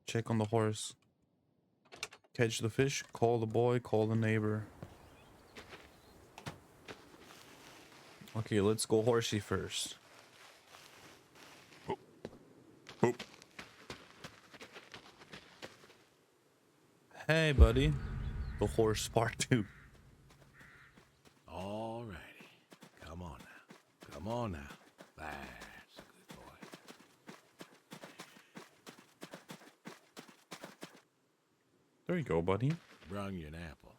Check on the horse. Catch the fish, call the boy, call the neighbor. Okay, let's go horsey first. Boop. Hey, buddy. The horse part 2. All righty. Come on now. Come on now. That's a good boy. There you go, buddy. Brung you an apple.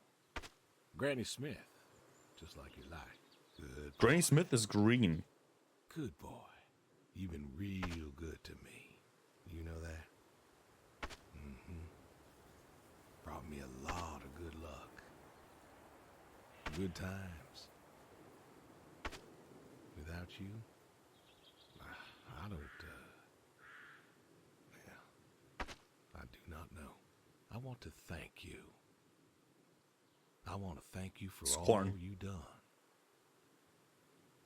Granny Smith. Just like you like. Good. Granny Smith is green. Good boy. You've been real good to me. You know that? Mm-hmm. Brought me a lot of good luck. Good times. Without you, I don't, well, I do not know. I want to thank you. I want to thank you for all Scorn. you done.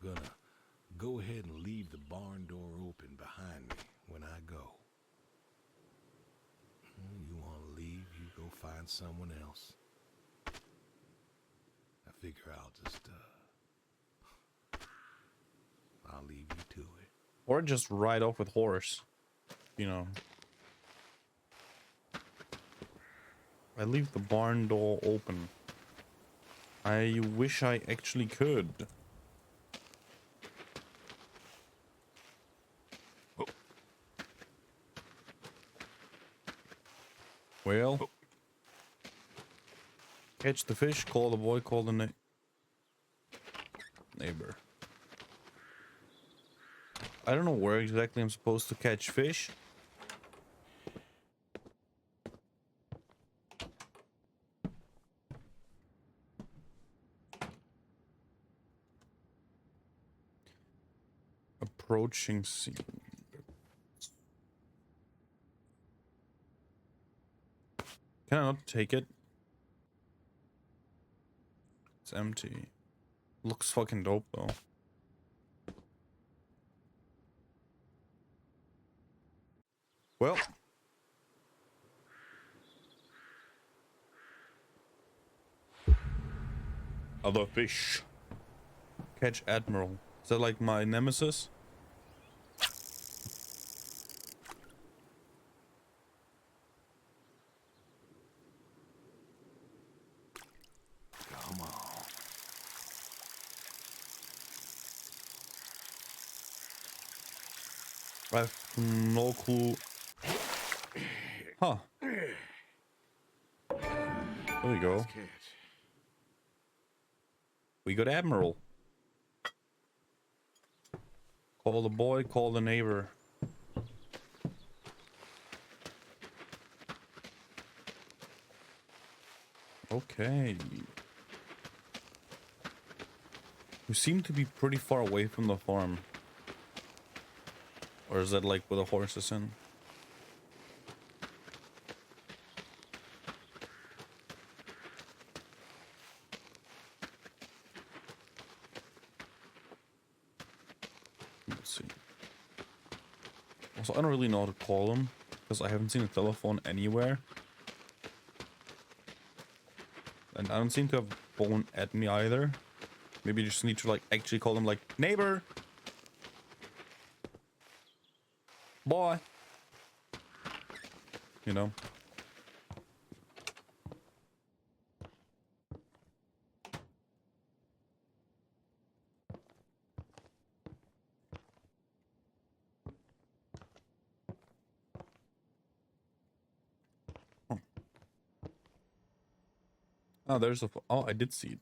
Gonna go ahead and leave the barn door open behind me when I go. You want to leave, you go find someone else. I figure I'll just, I'll leave you to it. Or just ride off with horse. You know. I leave the barn door open. I wish I actually could. Oh. Well. Catch the fish, call the boy, call the neighbor. I don't know where exactly I'm supposed to catch fish. Approaching scene. Can I not take it? It's empty. Looks fucking dope though. Well. Other fish. Catch Admiral. Is that like my nemesis? Come on. I have no clue. Huh. There we go. Catch. We got Admiral. Call the boy, call the neighbor. Okay. We seem to be pretty far away from the farm. Or is that like where the horse is in? Let's see. Also, I don't really know how to call him because I haven't seen a telephone anywhere. And I don't seem to have phone at me either. Maybe you just need to like actually call him like neighbor. Boy. You know. Oh, oh there's a. Oh, I did see it.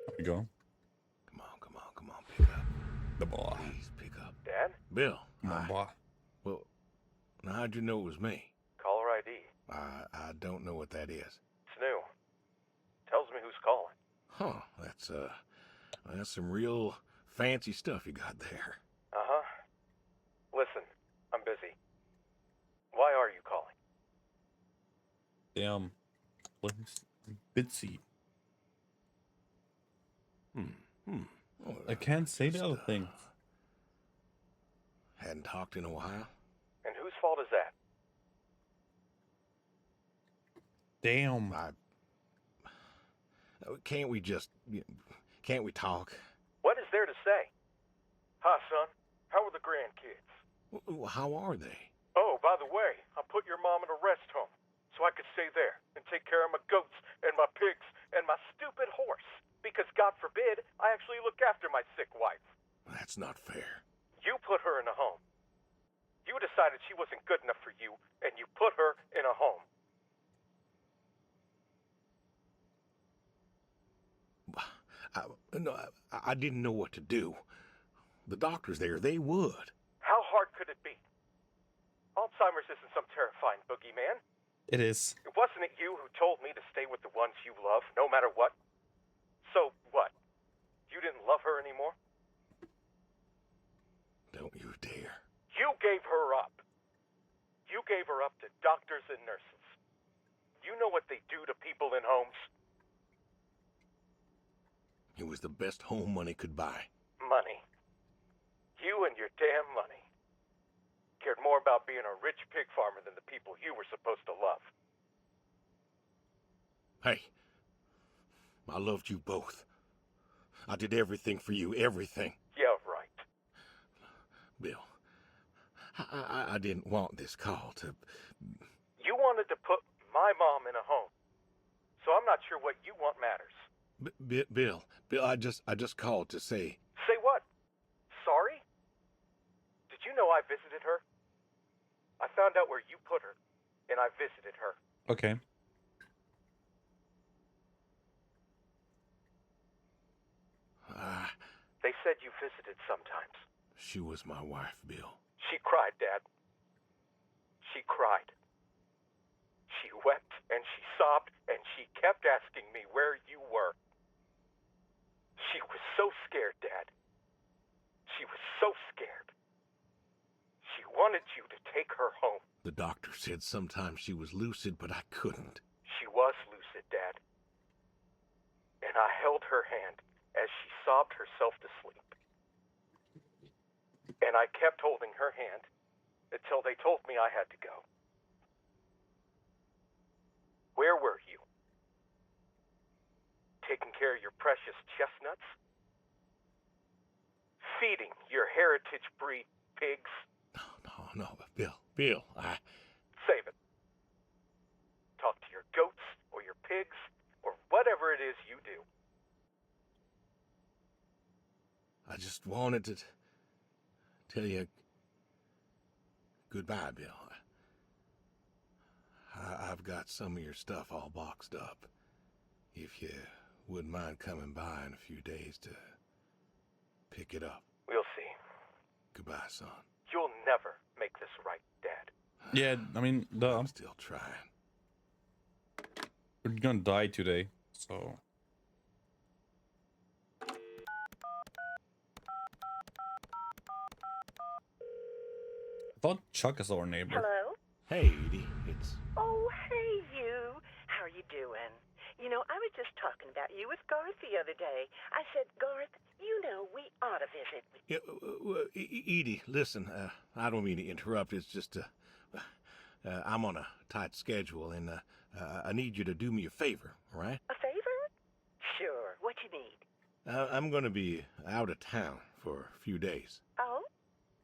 There we go. Come on, pick up. The boy. Please pick up. Dad? Bill. Come on, boy. Well, now how'd you know it was me? Caller ID. I don't know what that is. It's new. Tells me who's calling. Huh, that's some real fancy stuff you got there. Uh-huh. Listen, I'm busy. Why are you calling? Damn. Bitsy. Oh, I can't say the just, other things. Hadn't talked in a while. And whose fault is that? Damn. Can't we talk? What is there to say? Hi, son. How are the grandkids? How are they? Oh, by the way, I put your mom in a rest home so I could stay there and take care of my goats and my pigs and my stupid horse. Because, God forbid, I actually look after my sick wife. That's not fair. You put her in a home. You decided she wasn't good enough for you, and you put her in a home. I didn't know what to do. The doctors there, they would. How hard could it be? Alzheimer's isn't some terrifying boogeyman. It is. It wasn't it you who told me to stay with the ones you love, no matter what? So what? You didn't love her anymore? Don't you dare. You gave her up. You gave her up to doctors and nurses. You know what they do to people in homes? It was the best home money could buy. Money. You and your damn money. Cared more about being a rich pig farmer than the people you were supposed to love. Hey, I loved you both. I did everything for you, everything. Yeah, right. Bill, I didn't want this call to... You wanted to put my mom in a home. So I'm not sure what you want matters. Bill, I just called to say... Say what? Sorry? Did you know I visited her? I found out where you put her, and I visited her. Okay. They said you visited sometimes. She was my wife, Bill. She cried, Dad. She cried. She wept, and she sobbed, and she kept asking me where you were. She was so scared, Dad. She was so scared. She wanted you to take her home. The doctor said sometimes she was lucid, but I couldn't. She was lucid, Dad. And I held her hand as she sobbed herself to sleep. And I kept holding her hand until they told me I had to go. Where were you? Taking care of your precious chestnuts? Feeding your heritage breed pigs? No, Bill, Save it. Talk to your goats or your pigs or whatever it is you do. I just wanted to tell you goodbye, Bill. I've got some of your stuff all boxed up. If you wouldn't mind coming by in a few days to pick it up. We'll see. Goodbye, son. You'll never make this right, Dad. Yeah, I mean, I'm still trying. we're gonna die today, so. I thought Chuck is our neighbor. Hello? Hey, Edie, it's... Oh, hey, you. How are you doing? You know, I was just talking about you with Garth the other day. I said, Garth, you know, we ought to visit. Yeah, Edie, listen, I don't mean to interrupt. It's just, I'm on a tight schedule, and I need you to do me a favor, all right? A favor? Sure. What you need? I'm going to be out of town for a few days. Oh?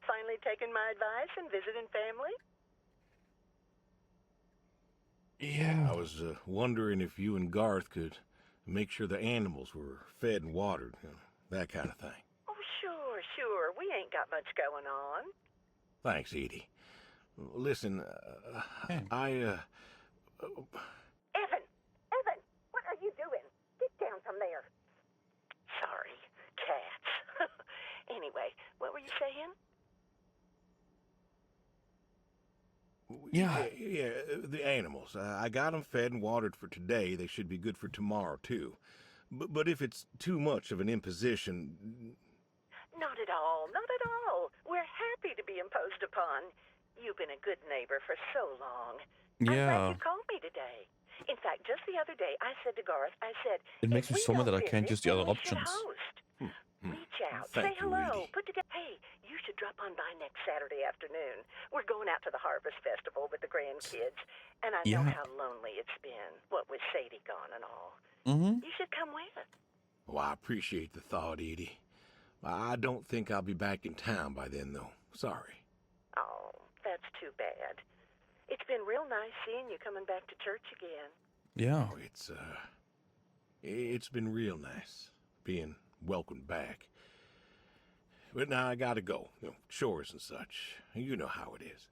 Finally taking my advice and visiting family? Yeah. I was wondering if you and Garth could make sure the animals were fed and watered, you know, that kind of thing. Oh, sure. We ain't got much going on. Thanks, Edie. Listen, Hey. Evan, what are you doing? Get down from there. Sorry, cats. Anyway, what were you saying? Yeah. Yeah, the animals. I got them fed and watered for today. They should be good for tomorrow, too. But if it's too much of an imposition... Not at all. We're happy to be imposed upon. You've been a good neighbor for so long. I'm glad Yeah. you called me today. In fact, just the other day, I said to Garth, I said, It makes if me we so mad don't that I can't visit, use the other then we should options. host. Reach out, Thank say you, hello, Edie. put together. Hey, you should drop on by next Saturday afternoon. We're going out to the Harvest Festival with the grandkids, and I know Yeah. how lonely it's been, what with Sadie gone and all. Mm-hmm. You should come with. Well, I appreciate the thought, Edie. I don't think I'll be back in town by then, though. Sorry. Oh, that's too bad. It's been real nice seeing you coming back to church again. Yeah. Oh, it's been real nice being welcomed back. But now I gotta go. You know, chores and such. You know how it is.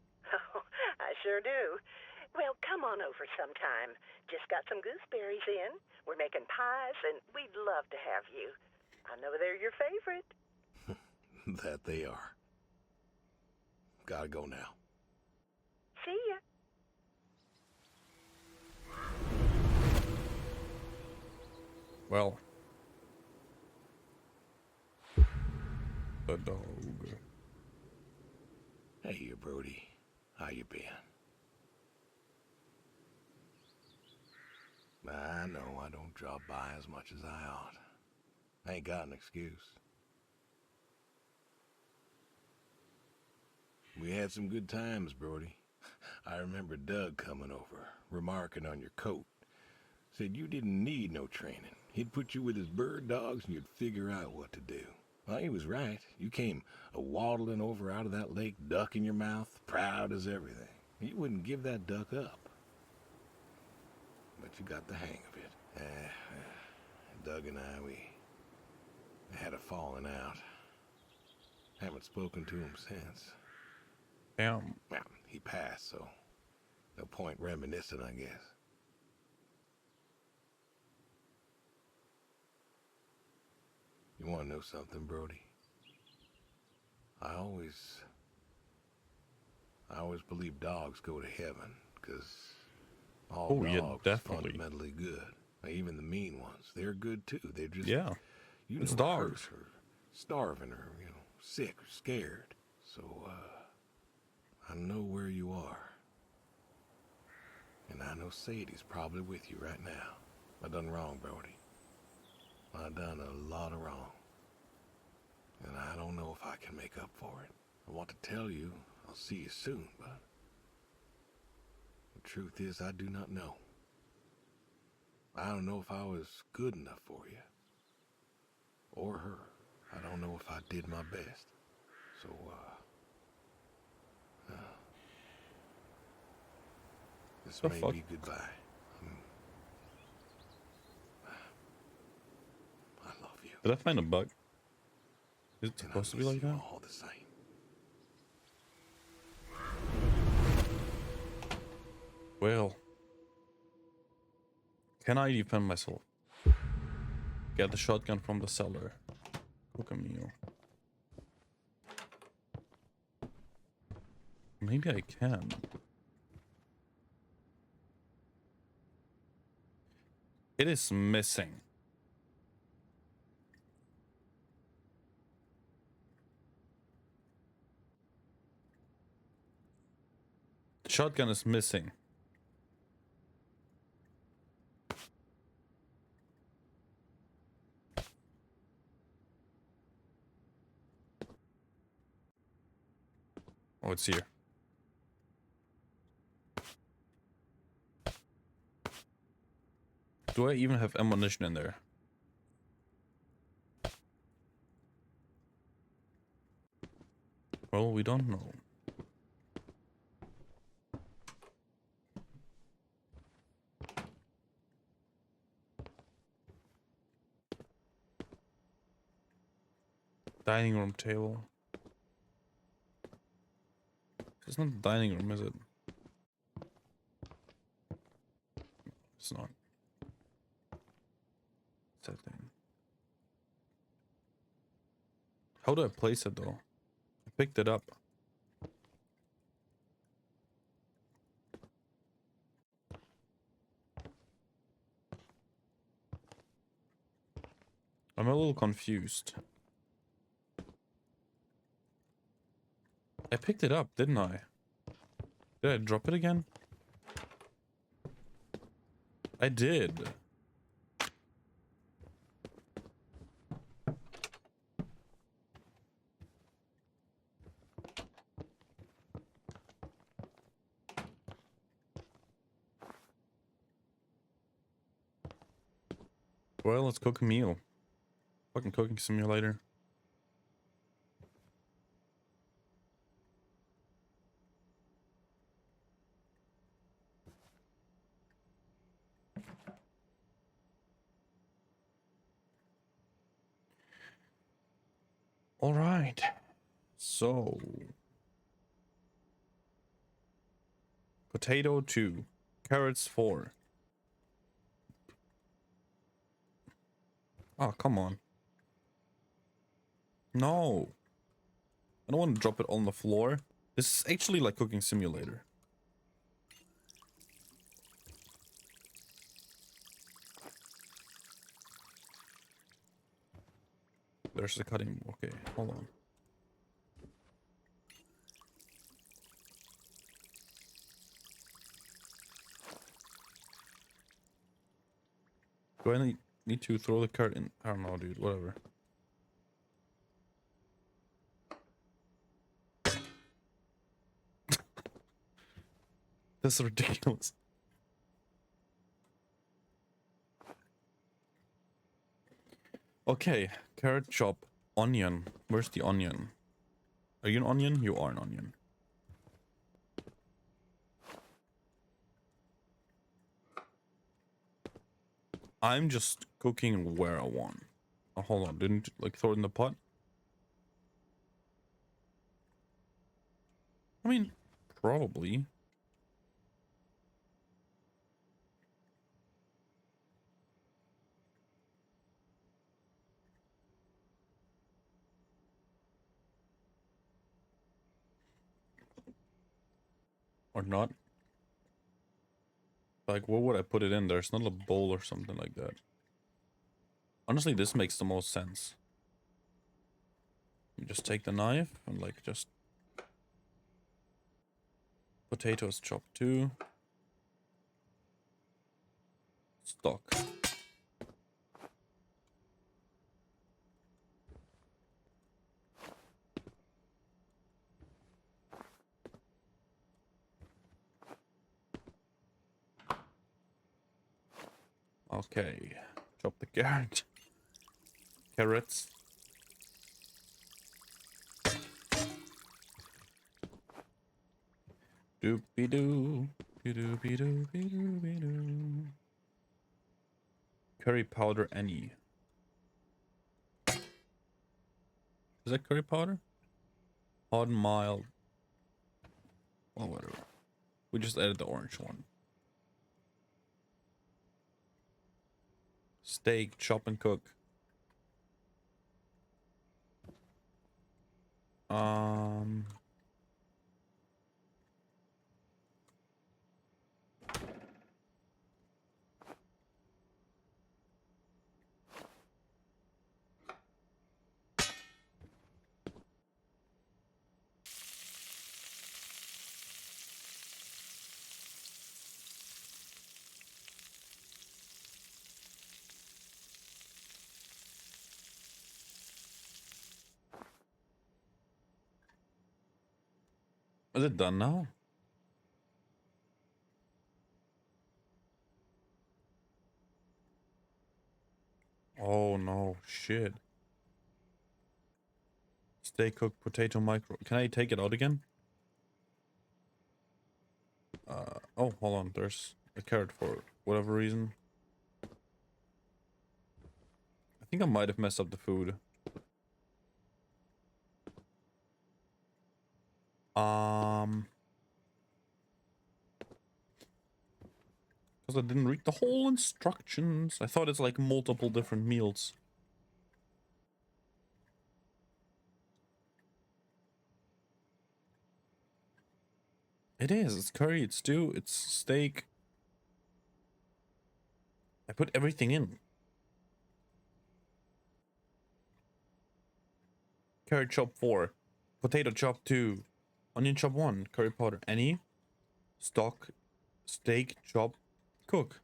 Oh, I sure do. Well, come on over sometime. Just got some gooseberries in. We're making pies, and we'd love to have you. I know they're your favorite. That they are. Gotta go now. See ya. Well. The dog. Hey, Brody. How you been? I know I don't drop by as much as I ought. I ain't got an excuse. We had some good times, Brody. I remember Doug coming over, remarking on your coat. Said you didn't need no training. He'd put you with his bird dogs and you'd figure out what to do. Well, he was right. You came waddling over out of that lake, duck in your mouth, proud as everything. You wouldn't give that duck up. But you got the hang of it. Doug and I, we had a falling out. Haven't spoken to him since. Damn. Well, he passed, so no point reminiscing, I guess. You want to know something, Brody? I always believe dogs go to heaven, because all Oh, yeah, dogs definitely. are fundamentally good. Even the mean ones, they're good too. They're just, Yeah. you It's know, dogs. hurt or starving or, you know, sick or scared. So, I know where you are. And I know Sadie's probably with you right now. I done wrong, Brody. I done a lot of wrong. And I don't know if I can make up for it. I want to tell you I'll see you soon, but the truth is I do not know. I don't know if I was good enough for you. Or her. I don't know if I did my best. So, this The may fuck? be goodbye. I love you. Did I find a bug? Is it And I supposed to be miss like you that? all the same. Well. Can I defend myself? Get the shotgun from the cellar. Cook a meal. Maybe I can. It is missing. The shotgun is missing. Oh, it's here. Do I even have ammunition in there? Well, we don't know. Dining room table. It's not the dining room, is it? It's not. It's that thing. How do I place it though? I picked it up. I'm a little confused. I picked it up, didn't I? Did I drop it again? I did. Well, let's cook a meal. Fucking cooking simulator. All right. So, potato 2, carrots 4. Oh, come on. No. I don't want to drop it on the floor. This is actually like cooking simulator. There's the cutting. Okay, hold on. Do I need to throw the cart in? I don't know, dude. Whatever. That's ridiculous. Okay, carrot chop, onion. Where's the onion? Are you an onion? You are an onion. I'm just cooking where I want. Oh, hold on, didn't like throw it in the pot? I mean, probably. Or not. Like, where would I put it in? There's not a bowl or something like that. Honestly, this makes the most sense. You just take the knife and like just... Potatoes chopped too. Stock. Okay. Chop the carrot. Carrots. Doopy doo. Doopy doopy doopy doo. Curry powder any. Is that curry powder? Hot and mild. Well, whatever. We just added the orange one. Steak, chop and cook. Um. Is it done now? Oh no, shit. Steak cooked potato micro. Can I take it out again? Oh, hold on. There's a carrot for whatever reason. I think I might have messed up the food. Because I didn't read the whole instructions. I thought it's like multiple different meals. It is. It's curry, it's stew, it's steak. I put everything in. Carrot chop 4. Potato chop 2. Onion chop 1. Curry powder. Any? Stock. Steak chop. Cook.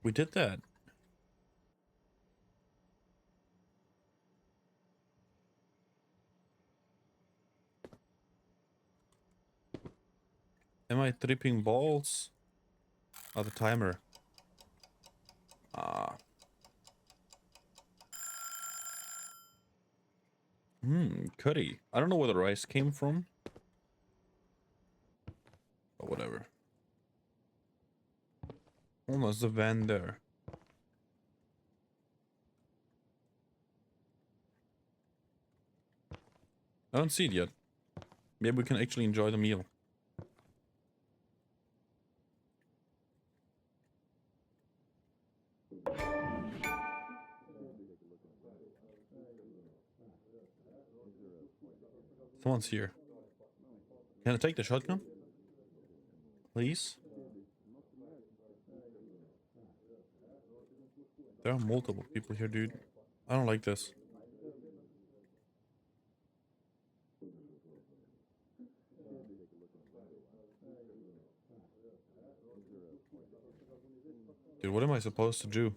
We did that. Am I tripping balls? Oh, the timer. Ah. Curry. I don't know where the rice came from. But whatever. Almost a van there. I don't see it yet. Maybe we can actually enjoy the meal. Someone's here. Can I take the shotgun? Please? There are multiple people here, dude. I don't like this. Dude, what am I supposed to do?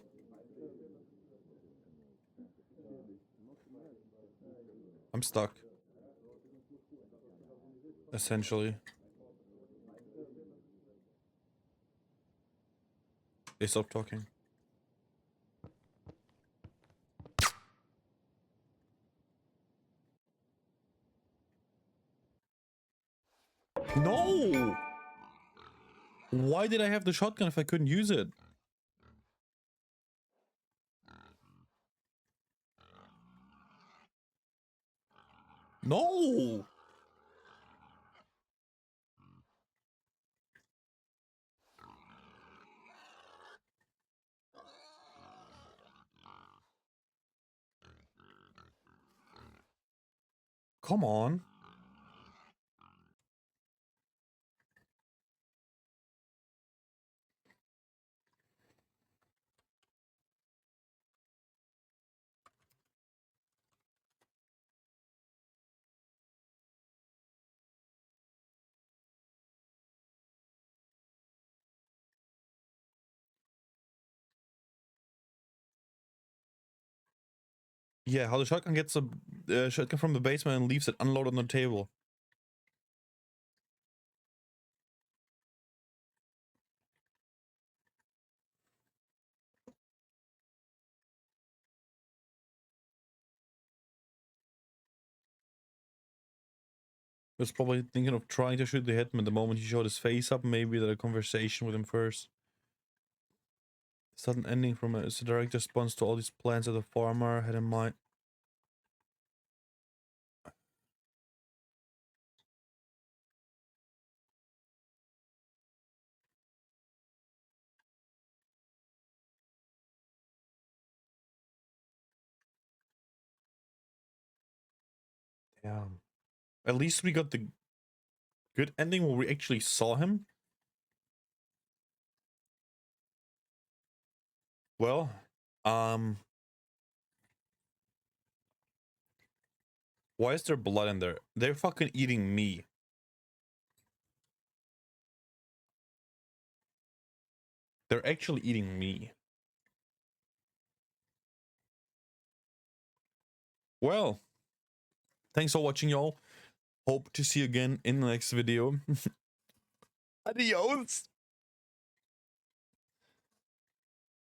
I'm stuck. Essentially. They stopped talking. No! Why did I have the shotgun if I couldn't use it? No! Come on. Yeah, how the shotgun gets a shotgun from the basement and leaves it unloaded on the table. Was probably thinking of trying to shoot the hitman the moment he showed his face up. Maybe that a conversation with him first. Sudden ending from a direct response to all these plans that the farmer had in mind. Yeah. At least we got the good ending where we actually saw him. Well, why is there blood in there? They're fucking eating me. They're actually eating me. Well, thanks for watching, y'all. Hope to see you again in the next video. Adios.